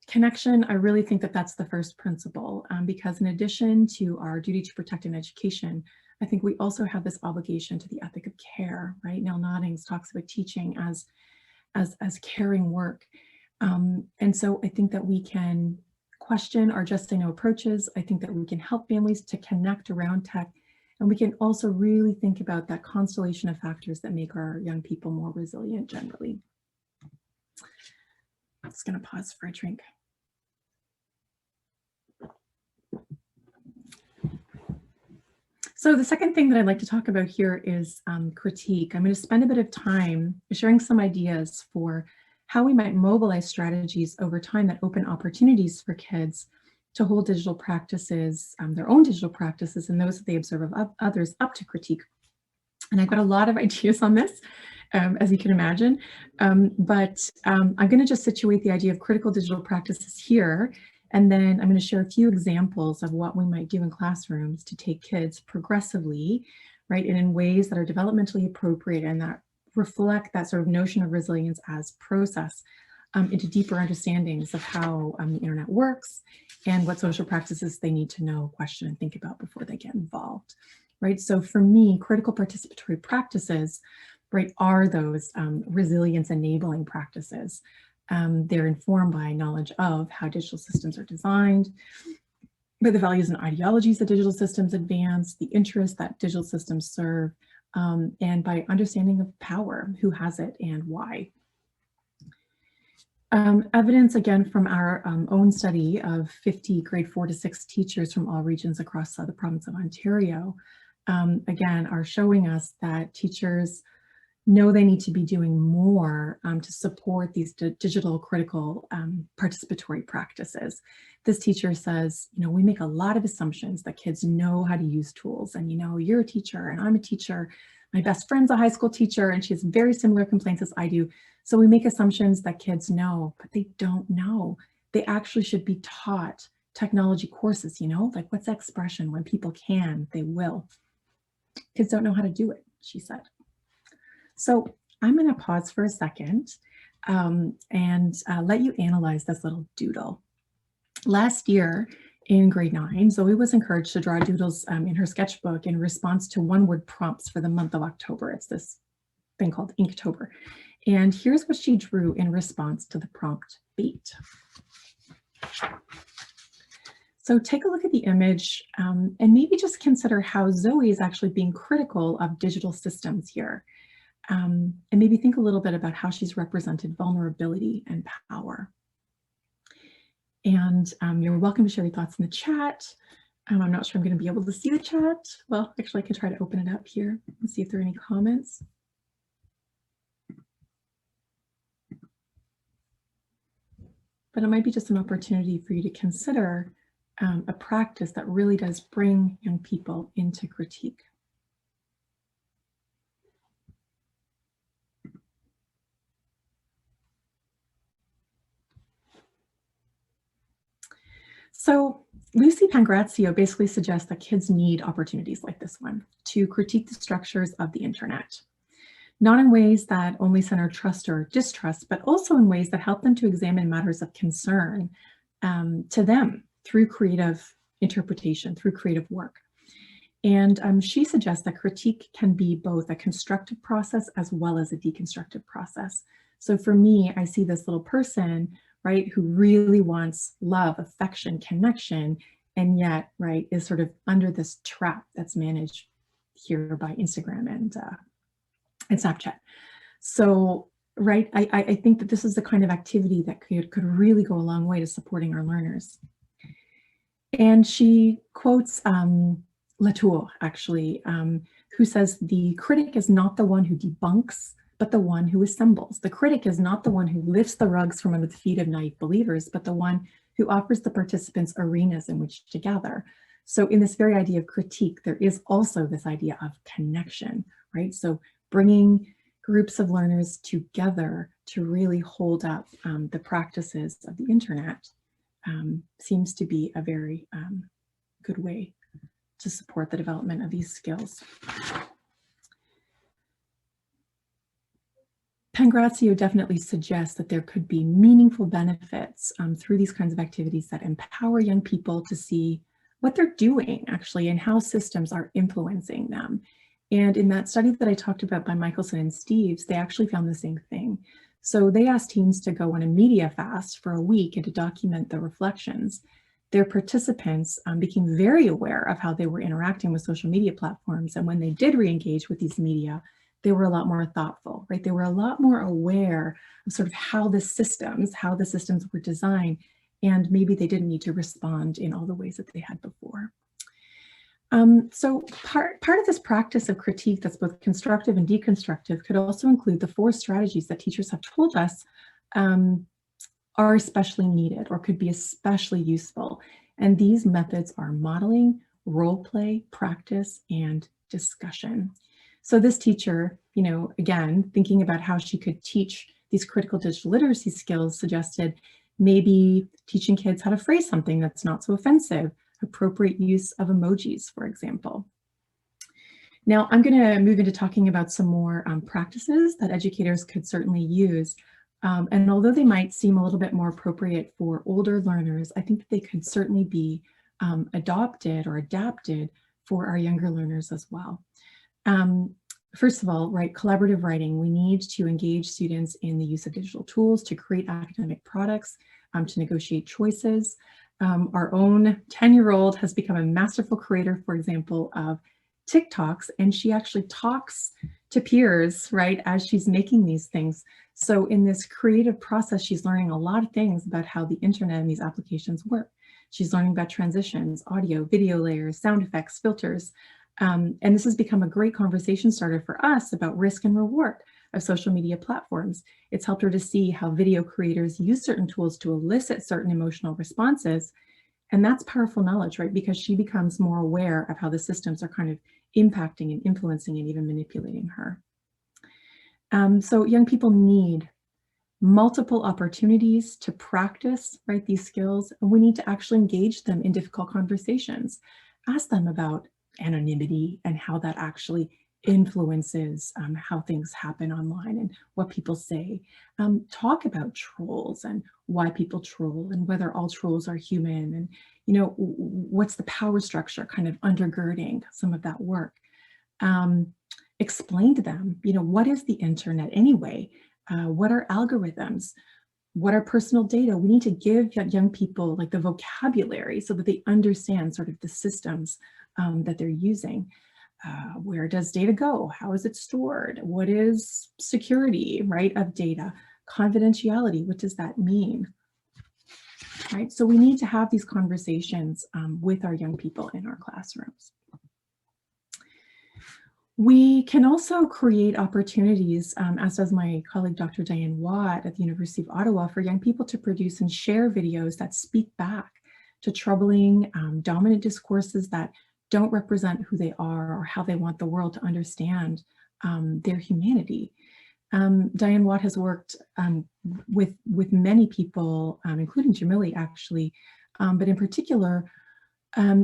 connection, I really think that that's the first principle, because in addition to our duty to protect and education, I think we also have this obligation to the ethic of care, right? Nell Noddings talks about teaching as caring work. And so I think that we can question our just say no approaches. I think that we can help families to connect around tech. And we can also really think about that constellation of factors that make our young people more resilient generally. I'm just going to pause for a drink. So the second thing that I'd like to talk about here is critique. I'm going to spend a bit of time sharing some ideas for how we might mobilize strategies over time that open opportunities for kids to hold digital practices, their own digital practices, and those that they observe of others up to critique. And I've got a lot of ideas on this, as you can imagine, but I'm going to just situate the idea of critical digital practices here. And then I'm going to share a few examples of what we might do in classrooms to take kids progressively, right, and in ways that are developmentally appropriate and that reflect that sort of notion of resilience as process into deeper understandings of how the internet works and what social practices they need to know, question, and think about before they get involved, right? So for me, critical participatory practices, right, are those resilience enabling practices. They're informed by knowledge of how digital systems are designed, by the values and ideologies that digital systems advance, the interests that digital systems serve, and by understanding of power, who has it and why. Evidence, again, from our own study of 50 grade 4 to 6 teachers from all regions across the province of Ontario, again, are showing us that teachers know they need to be doing more to support these digital critical participatory practices. This teacher says, you know, we make a lot of assumptions that kids know how to use tools, and, you know, you're a teacher and I'm a teacher. My best friend's a high school teacher and she has very similar complaints as I do. So we make assumptions that kids know, but they don't know. They actually should be taught technology courses, you know, like what's that expression? When people can, they will. Kids don't know how to do it, she said. So I'm going to pause for a second and let you analyze this little doodle. Last year in grade 9, Zoe was encouraged to draw doodles in her sketchbook in response to one-word prompts for the month of October. It's this thing called Inktober. And here's what she drew in response to the prompt bait. So take a look at the image and maybe just consider how Zoe is actually being critical of digital systems here. And maybe think a little bit about how she's represented vulnerability and power. And you're welcome to share your thoughts in the chat. I'm not sure I'm going to be able to see the chat. Well, actually, I can try to open it up here and see if there are any comments. But it might be just an opportunity for you to consider a practice that really does bring young people into critique. So Lucy Pangrazio basically suggests that kids need opportunities like this one to critique the structures of the internet, not in ways that only center trust or distrust, but also in ways that help them to examine matters of concern to them through creative interpretation, through creative work. And she suggests that critique can be both a constructive process as well as a deconstructive process. So for me, I see this little person, right, who really wants love, affection, connection, and yet, right, is sort of under this trap that's managed here by Instagram and Snapchat. So, right, I think that this is the kind of activity that could really go a long way to supporting our learners. And she quotes Latour, actually, who says, the critic is not the one who debunks, but the one who assembles. The critic is not the one who lifts the rugs from under the feet of naive believers, but the one who offers the participants arenas in which to gather. So in this very idea of critique, there is also this idea of connection, right? So bringing groups of learners together to really hold up the practices of the internet seems to be a very good way to support the development of these skills. Pangrazio definitely suggests that there could be meaningful benefits through these kinds of activities that empower young people to see what they're doing actually and how systems are influencing them. And in that study that I talked about by Michelson and Steves, they actually found the same thing. So they asked teens to go on a media fast for a week and to document the reflections. Their participants became very aware of how they were interacting with social media platforms. And when they did re-engage with these media, they were a lot more thoughtful, right? They were a lot more aware of sort of how the systems were designed, and maybe they didn't need to respond in all the ways that they had before. So part of this practice of critique that's both constructive and deconstructive could also include the 4 strategies that teachers have told us are especially needed or could be especially useful. And these methods are modeling, role play, practice, and discussion. So this teacher, again, thinking about how she could teach these critical digital literacy skills, suggested maybe teaching kids how to phrase something that's not so offensive, appropriate use of emojis, for example. Now, I'm going to move into talking about some more practices that educators could certainly use. And although they might seem a little bit more appropriate for older learners, I think that they could certainly be adopted or adapted for our younger learners as well. First of all, right, collaborative writing. We need to engage students in the use of digital tools to create academic products, to negotiate choices. Our own 10-year-old has become a masterful creator, for example, of TikToks, and she actually talks to peers, right, as she's making these things. So in this creative process, she's learning a lot of things about how the internet and these applications work. She's learning about transitions, audio, video layers, sound effects, filters. And this has become a great conversation starter for us about risk and reward of social media platforms. It's helped her to see how video creators use certain tools to elicit certain emotional responses. And that's powerful knowledge, right? Because she becomes more aware of how the systems are kind of impacting and influencing and even manipulating her. So young people need multiple opportunities to practice, right, these skills. And we need to actually engage them in difficult conversations. Ask them about anonymity and how that actually influences how things happen online and what people say. Talk about trolls and why people troll and whether all trolls are human, and what's the power structure kind of undergirding some of that work. Explain to them, what is the internet anyway? What are algorithms? What are personal data? We need to give young people like the vocabulary so that they understand sort of the systems that they're using. Where does data go? How is it stored? What is security, right, of data? Confidentiality, what does that mean? Right, so we need to have these conversations with our young people in our classrooms. We can also create opportunities, as does my colleague, Dr. Diane Watt at the University of Ottawa, for young people to produce and share videos that speak back to troubling, dominant discourses that don't represent who they are or how they want the world to understand their humanity. Diane Watt has worked with many people, including Jamili actually, but in particular,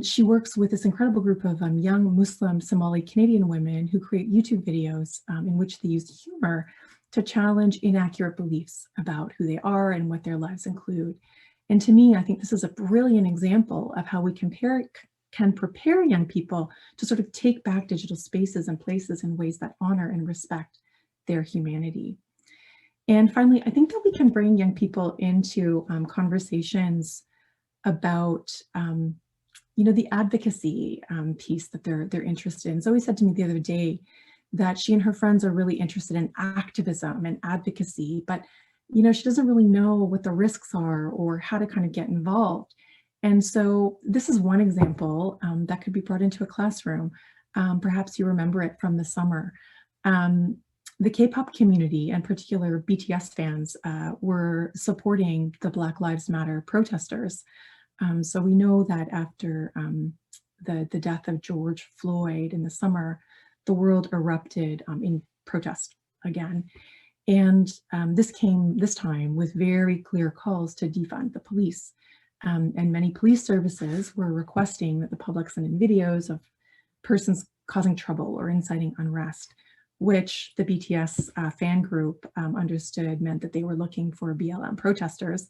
she works with this incredible group of young Muslim Somali Canadian women who create YouTube videos in which they use humor to challenge inaccurate beliefs about who they are and what their lives include. And to me, I think this is a brilliant example of how we can prepare young people to sort of take back digital spaces and places in ways that honor and respect their humanity. And finally, I think that we can bring young people into conversations about the advocacy piece that they're interested in. Zoe said to me the other day that she and her friends are really interested in activism and advocacy, but she doesn't really know what the risks are or how to kind of get involved. And so this is one example that could be brought into a classroom. Perhaps you remember it from the summer. The K-pop community, in particular BTS fans, were supporting the Black Lives Matter protesters. So we know that after the death of George Floyd in the summer, the world erupted in protest again. And this came this time with very clear calls to defund the police. And many police services were requesting that the public send in videos of persons causing trouble or inciting unrest. which the BTS fan group understood meant that they were looking for BLM protesters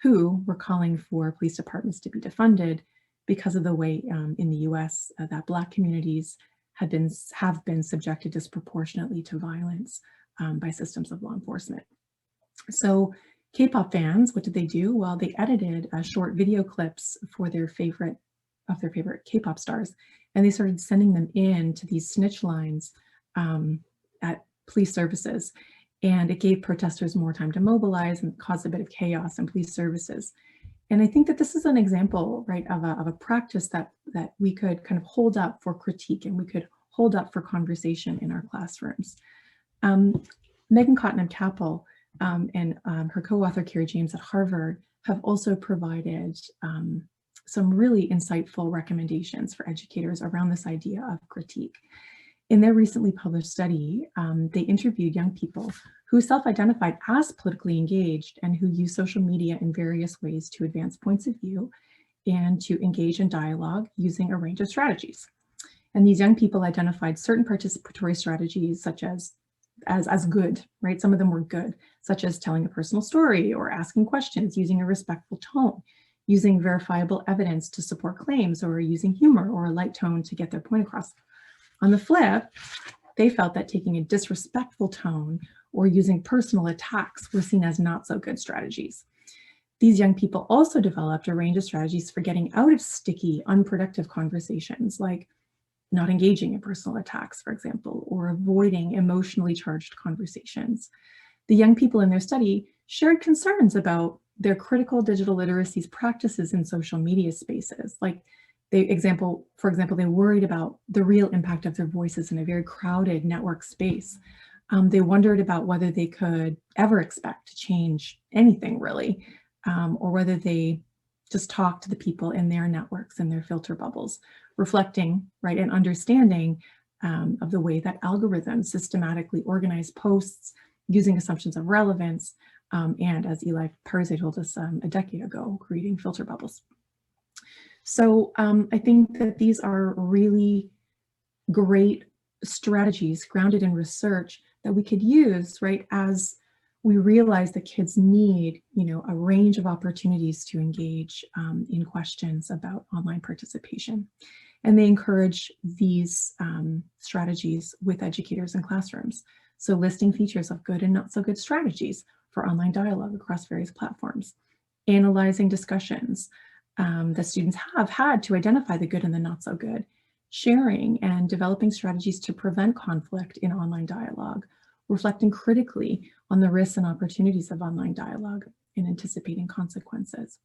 who were calling for police departments to be defunded because of the way in the US that Black communities have been subjected disproportionately to violence by systems of law enforcement. So K-pop fans, what did they do? Well, they edited short video clips for their favorite K-pop stars, and they started sending them in to these snitch lines at police services. And it gave protesters more time to mobilize and caused a bit of chaos in police services. And I think that this is an example, right, of a practice that we could kind of hold up for critique and we could hold up for conversation in our classrooms. Megan Cottenham-Capel and her co-author Carrie James at Harvard have also provided some really insightful recommendations for educators around this idea of critique. In their recently published study, they interviewed young people who self-identified as politically engaged and who use social media in various ways to advance points of view and to engage in dialogue using a range of strategies. And these young people identified certain participatory strategies such as good, right? Some of them were good, such as telling a personal story or asking questions using a respectful tone, using verifiable evidence to support claims, or using humor or a light tone to get their point across. On the flip, they felt that taking a disrespectful tone or using personal attacks were seen as not so good strategies. These young people also developed a range of strategies for getting out of sticky, unproductive conversations, like not engaging in personal attacks, for example, or avoiding emotionally charged conversations. The young people in their study shared concerns about their critical digital literacy practices in social media spaces. Like, for example, they worried about the real impact of their voices in a very crowded network space. They wondered about whether they could ever expect to change anything really, or whether they just talk to the people in their networks and their filter bubbles, reflecting, right, and understanding of the way that algorithms systematically organize posts using assumptions of relevance, and as Eli Parze told us a decade ago, creating filter bubbles. So I think that these are really great strategies grounded in research that we could use, right, as we realize that kids need, a range of opportunities to engage in questions about online participation. And they encourage these strategies with educators in classrooms. So listing features of good and not so good strategies for online dialogue across various platforms, analyzing discussions that students have had to identify the good and the not so good, sharing and developing strategies to prevent conflict in online dialogue, reflecting critically on the risks and opportunities of online dialogue, and anticipating consequences.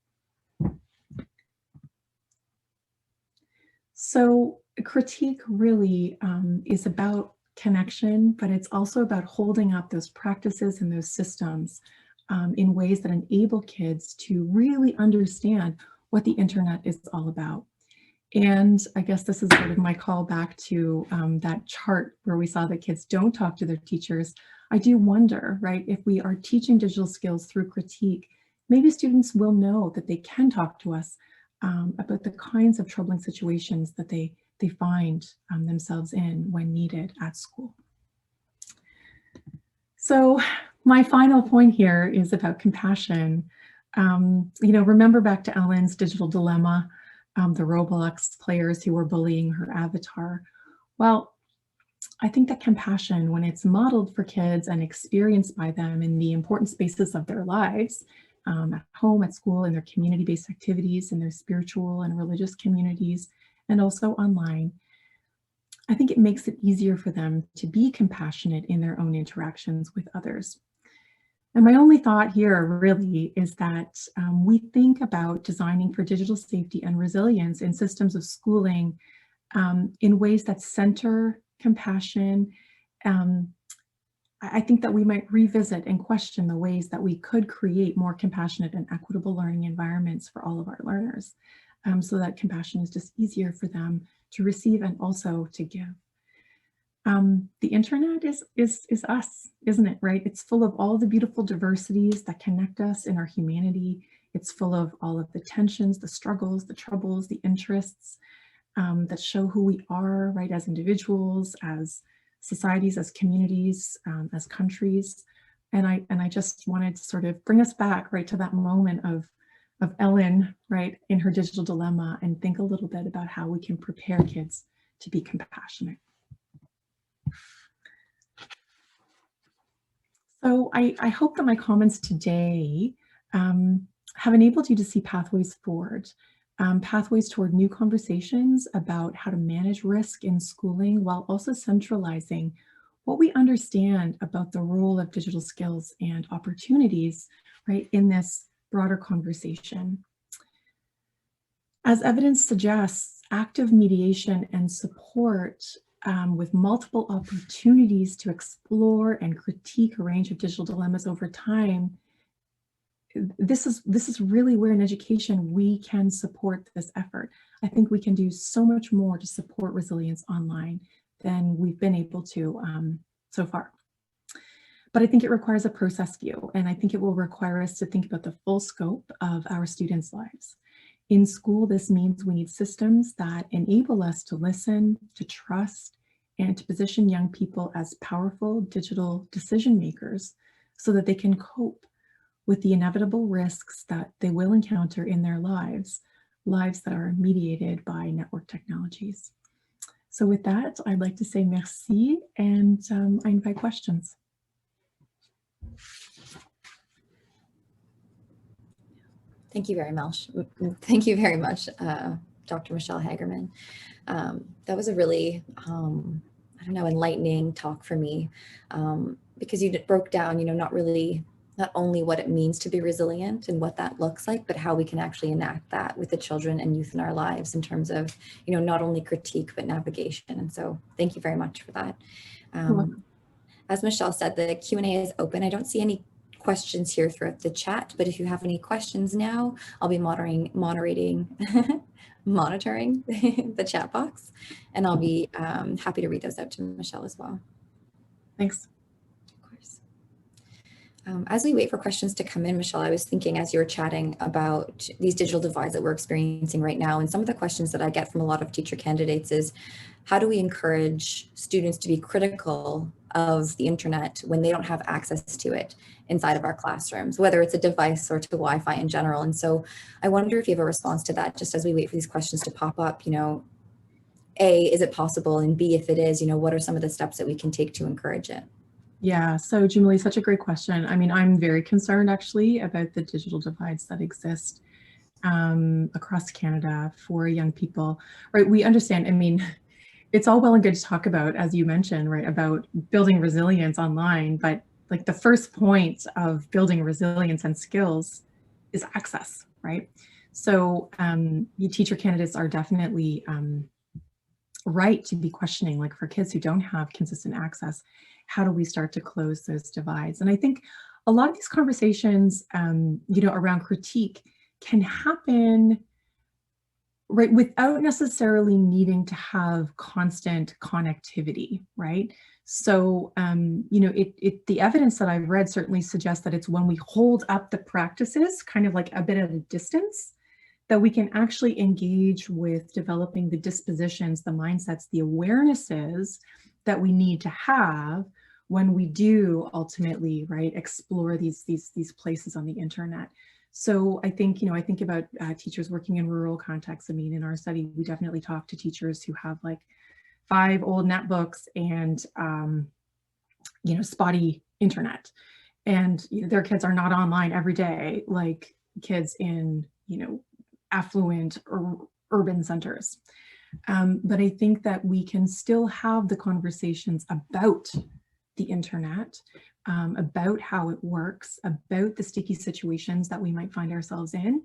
So critique really is about connection, but it's also about holding up those practices and those systems in ways that enable kids to really understand what the internet is all about. And I guess this is sort of my call back to that chart where we saw that kids don't talk to their teachers. I do wonder, right, if we are teaching digital skills through critique, maybe students will know that they can talk to us about the kinds of troubling situations that they find themselves in when needed at school. So my final point here is about compassion. Remember back to Ellen's digital dilemma, the Roblox players who were bullying her avatar. Well, I think that compassion, when it's modeled for kids and experienced by them in the important spaces of their lives, at home, at school, in their community-based activities, in their spiritual and religious communities, and also online, I think it makes it easier for them to be compassionate in their own interactions with others. And my only thought here really is that we think about designing for digital safety and resilience in systems of schooling in ways that center compassion. I think that we might revisit and question the ways that we could create more compassionate and equitable learning environments for all of our learners, so that compassion is just easier for them to receive and also to give. The internet is us, isn't it, right? It's full of all the beautiful diversities that connect us in our humanity. It's full of all of the tensions, the struggles, the troubles, the interests that show who we are, right, as individuals, as societies, as communities, as countries. And I just wanted to sort of bring us back right to that moment of Ellen, right, in her digital dilemma, and think a little bit about how we can prepare kids to be compassionate. So I hope that my comments today have enabled you to see pathways forward, pathways toward new conversations about how to manage risk in schooling while also centralizing what we understand about the role of digital skills and opportunities, right, in this broader conversation. As evidence suggests, active mediation and support with multiple opportunities to explore and critique a range of digital dilemmas over time, this is really where in education we can support this effort. I think we can do so much more to support resilience online than we've been able to so far. But I think it requires a process view, and I think it will require us to think about the full scope of our students' lives. In school, this means we need systems that enable us to listen, to trust, and to position young people as powerful digital decision makers so that they can cope with the inevitable risks that they will encounter in their lives that are mediated by network technologies. So with that, I'd like to say merci, and I invite questions. Thank you very much. Thank you very much, Dr. Michelle Hagerman. That was a really, I don't know, enlightening talk for me, because you broke down, not only what it means to be resilient and what that looks like, but how we can actually enact that with the children and youth in our lives in terms of, not only critique, but navigation. And so thank you very much for that. As Michelle said, the Q&A is open. I don't see any questions here throughout the chat, but if you have any questions now, I'll be monitoring the chat box, and I'll be happy to read those out to Michelle as well. Thanks. Of course. As we wait for questions to come in, Michelle, I was thinking as you were chatting about these digital divides that we're experiencing right now, and some of the questions that I get from a lot of teacher candidates is, how do we encourage students to be critical of the internet when they don't have access to it inside of our classrooms, whether it's a device or to Wi-Fi in general? And so I wonder if you have a response to that, just as we wait for these questions to pop up. A, is it possible? And B, if it is, what are some of the steps that we can take to encourage it? Yeah, so Jimmy, such a great question. I mean, I'm very concerned actually about the digital divides that exist across Canada for young people, right? We understand, I mean, it's all well and good to talk about, as you mentioned, right, about building resilience online, but like the first point of building resilience and skills is access, right? So teacher candidates are definitely right to be questioning, like for kids who don't have consistent access, how do we start to close those divides? And I think a lot of these conversations, around critique can happen right without necessarily needing to have constant connectivity, right? So, the evidence that I've read certainly suggests that it's when we hold up the practices kind of like a bit at a distance that we can actually engage with developing the dispositions, the mindsets, the awarenesses that we need to have when we do ultimately, right, explore these places on the internet. So I think, I think about teachers working in rural contexts. I mean, in our study, we definitely talk to teachers who have like 5 old netbooks and, spotty internet. And their kids are not online every day, like kids in, affluent or urban centers. But I think that we can still have the conversations about the internet, about how it works, about the sticky situations that we might find ourselves in,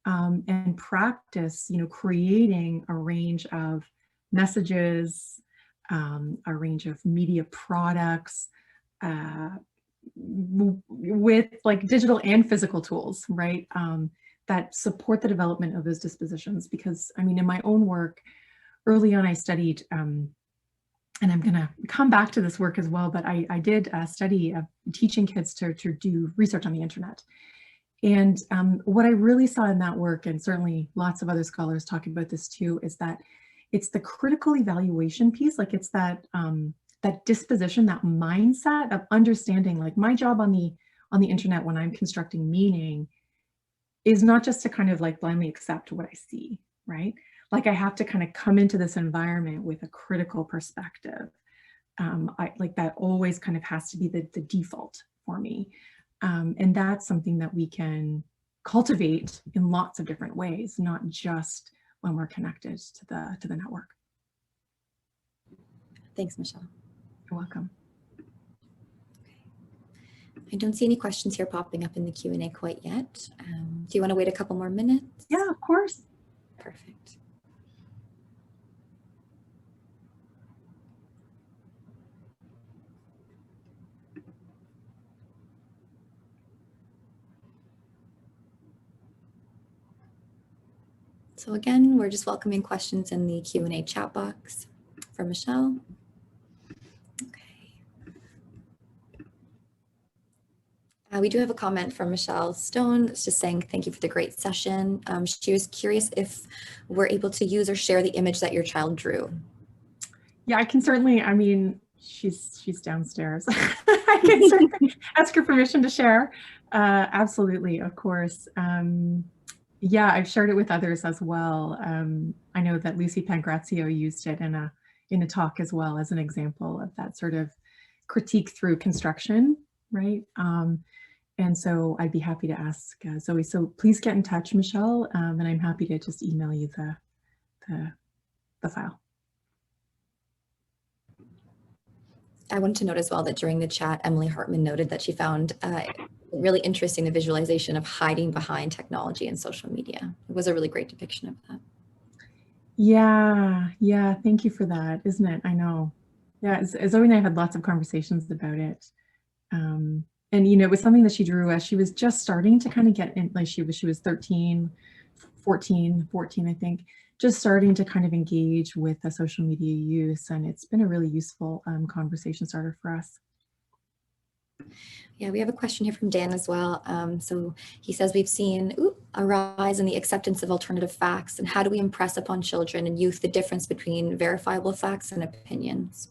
and practice, creating a range of messages, a range of media products, with like digital and physical tools, right? That support the development of those dispositions. Because I mean, in my own work, early on I studied, and I'm gonna come back to this work as well, but I did a study of teaching kids to do research on the internet. And what I really saw in that work, and certainly lots of other scholars talking about this too, is that it's the critical evaluation piece, like it's that that disposition, that mindset of understanding, like my job on the internet when I'm constructing meaning is not just to kind of like blindly accept what I see, right? Like I have to kind of come into this environment with a critical perspective. I like that always kind of has to be the default for me. And that's something that we can cultivate in lots of different ways, not just when we're connected to the network. Thanks, Michelle. You're welcome. I don't see any questions here popping up in the Q&A quite yet. Do you want to wait a couple more minutes? Yeah, of course. Perfect. So again, we're just welcoming questions in the Q&A chat box for Michelle. We do have a comment from Michelle Stone. It's just saying, thank you for the great session. She was curious if we're able to use or share the image that your child drew. Yeah, I can certainly, I mean, she's downstairs. I can certainly ask her permission to share. Absolutely, of course. Yeah, I've shared it with others as well. I know that Lucy Pangrazio used it in a talk as well as an example of that sort of critique through construction, right? And so I'd be happy to ask Zoe. So please get in touch, Michelle, and I'm happy to just email you the file. I wanted to note as well that during the chat, Emily Hartman noted that she found really interesting the visualization of hiding behind technology and social media. It was a really great depiction of that. Yeah, thank you for that, isn't it? I know. Yeah, Zoe and I had lots of conversations about it. And, you know, it was something that she drew as she was just starting to kind of get in, like she was 13, 14, I think, just starting to kind of engage with the social media use. And it's been a really useful conversation starter for us. Yeah, we have a question here from Dan as well. So he says, we've seen a rise in the acceptance of alternative facts, and how do we impress upon children and youth the difference between verifiable facts and opinions?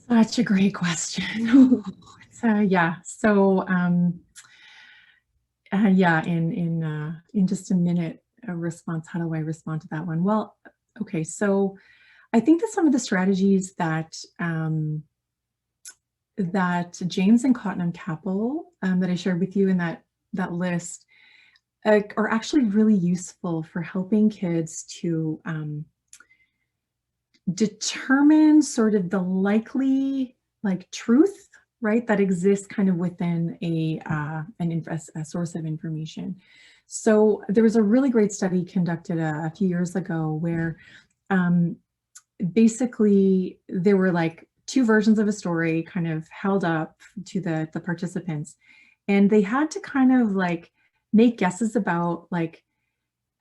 Such a great question. Yeah, so yeah, in just a minute, a response. How do I respond to that one? Well, okay, so I think that some of the strategies that that James and Cottenham Capel that I shared with you in that list are actually really useful for helping kids to determine sort of the likely truth, right, that exists kind of within a source of information. So there was a really great study conducted a few years ago where basically there were like two versions of a story kind of held up to the participants, and they had to kind of like make guesses about like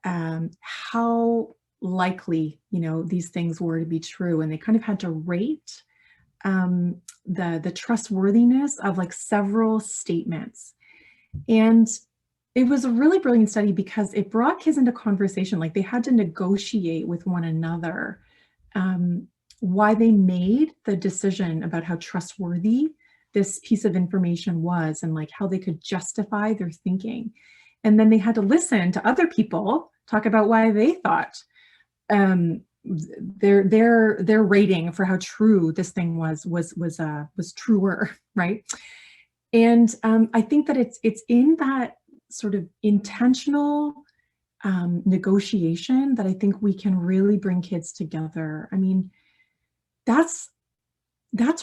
how likely, you know, these things were to be true, and they kind of had to rate the trustworthiness of like several statements. And it was a really brilliant study because it brought kids into conversation. Like they had to negotiate with one another why they made the decision about how trustworthy this piece of information was, and like how they could justify their thinking. And then they had to listen to other people talk about why they thought their rating for how true this thing was truer, right? And I think that it's in that sort of intentional negotiation that I think we can really bring kids together. I mean, that's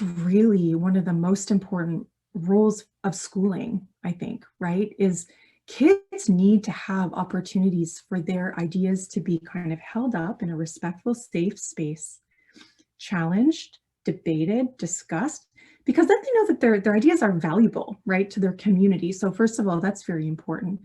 really one of the most important roles of schooling, I think, right? Is kids need to have opportunities for their ideas to be kind of held up in a respectful, safe space, challenged, debated, discussed, because then they know that their ideas are valuable, right, to their community. So first of all, that's very important.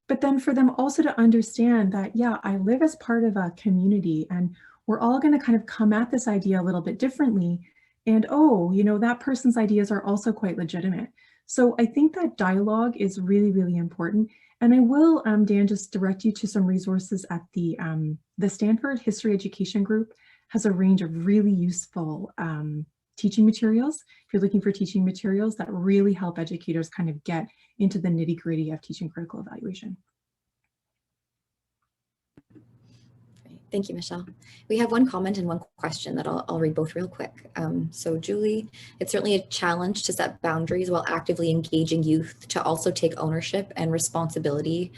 But then for them also to understand that, yeah, I live as part of a community and we're all going to kind of come at this idea a little bit differently. And, oh, you know, that person's ideas are also quite legitimate. So I think that dialogue is really, really important. And I will, Dan, just direct you to some resources at the Stanford History Education Group has a range of really useful teaching materials. If you're looking for teaching materials that really help educators kind of get into the nitty-gritty of teaching critical evaluation. Thank you, Michelle. We have one comment and one question that I'll read both real quick. So Julie, it's certainly a challenge to set boundaries while actively engaging youth to also take ownership and responsibility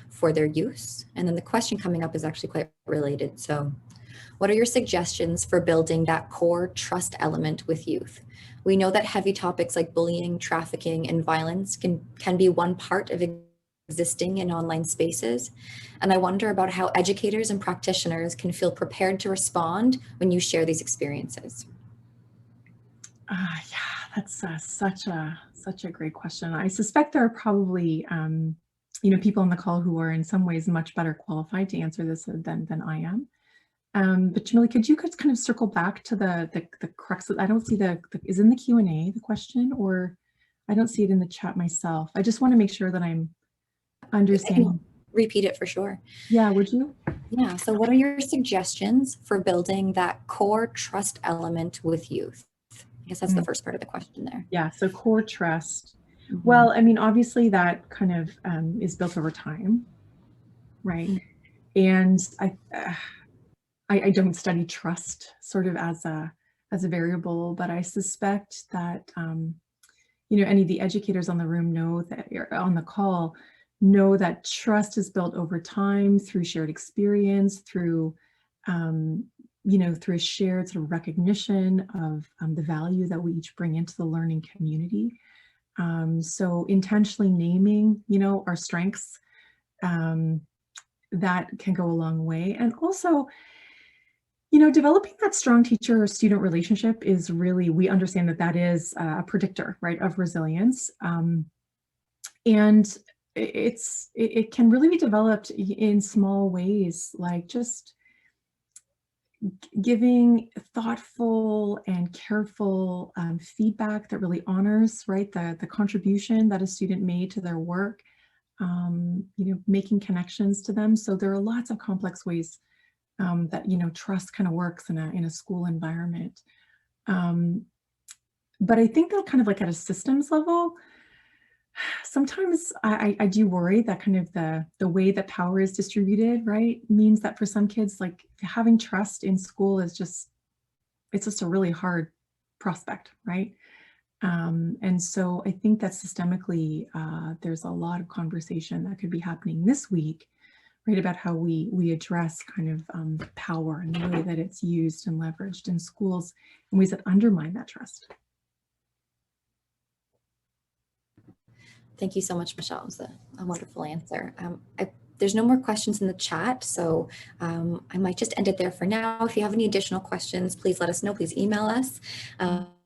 for their use. And then the question coming up is actually quite related. So what are your suggestions for building that core trust element with youth? We know that heavy topics like bullying, trafficking, and violence can be one part of existing in online spaces. And I wonder about how educators and practitioners can feel prepared to respond when you share these experiences. Yeah, that's such a great question. I suspect there are probably people on the call who are in some ways much better qualified to answer this than I am. But Jamila, could you kind of circle back to the crux of, I don't see is in the Q&A the question, or I don't see it in the chat myself. I just want to make sure that I'm understanding. Repeat it for sure. Yeah, would you? Yeah, so what are your suggestions for building that core trust element with youth? I guess that's the first part of the question there. Yeah, so core trust. Mm-hmm. Well, I mean, obviously that kind of is built over time, right? Mm-hmm. And I don't study trust sort of as a variable, but I suspect that any of the educators on the room know that, or on the call, know that trust is built over time through shared experience, through through a shared sort of recognition of the value that we each bring into the learning community. So intentionally naming, our strengths, that can go a long way. And also, developing that strong teacher-student relationship is really, we understand that is a predictor, right, of resilience. And it can really be developed in small ways, like just giving thoughtful and careful feedback that really honors, right, the contribution that a student made to their work, making connections to them. So there are lots of complex ways that trust kind of works in a school environment. But I think that kind of like at a systems level, sometimes I do worry that kind of the way that power is distributed, right, means that for some kids, like having trust in school is just a really hard prospect, right? And so I think that systemically, there's a lot of conversation that could be happening this week, right, about how we address kind of power and the way that it's used and leveraged in schools in ways that undermine that trust. Thank you so much, Michelle. It was a wonderful answer. There's no more questions in the chat, so I might just end it there for now. If you have any additional questions, please let us know. Please email us.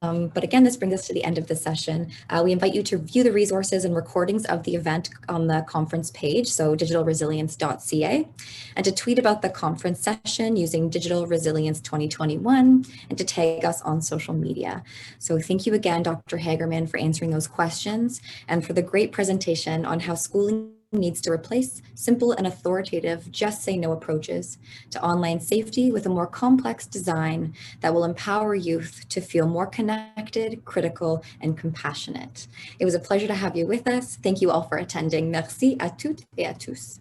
But again, this brings us to the end of the session. We invite you to view the resources and recordings of the event on the conference page, so digitalresilience.ca, and to tweet about the conference session using Digital Resilience 2021, and to tag us on social media. So thank you again, Dr. Hagerman, for answering those questions and for the great presentation on how schooling needs to replace simple and authoritative just say no approaches to online safety with a more complex design that will empower youth to feel more connected, critical, and compassionate. It was a pleasure to have you with us. Thank you all for attending. Merci à toutes et à tous.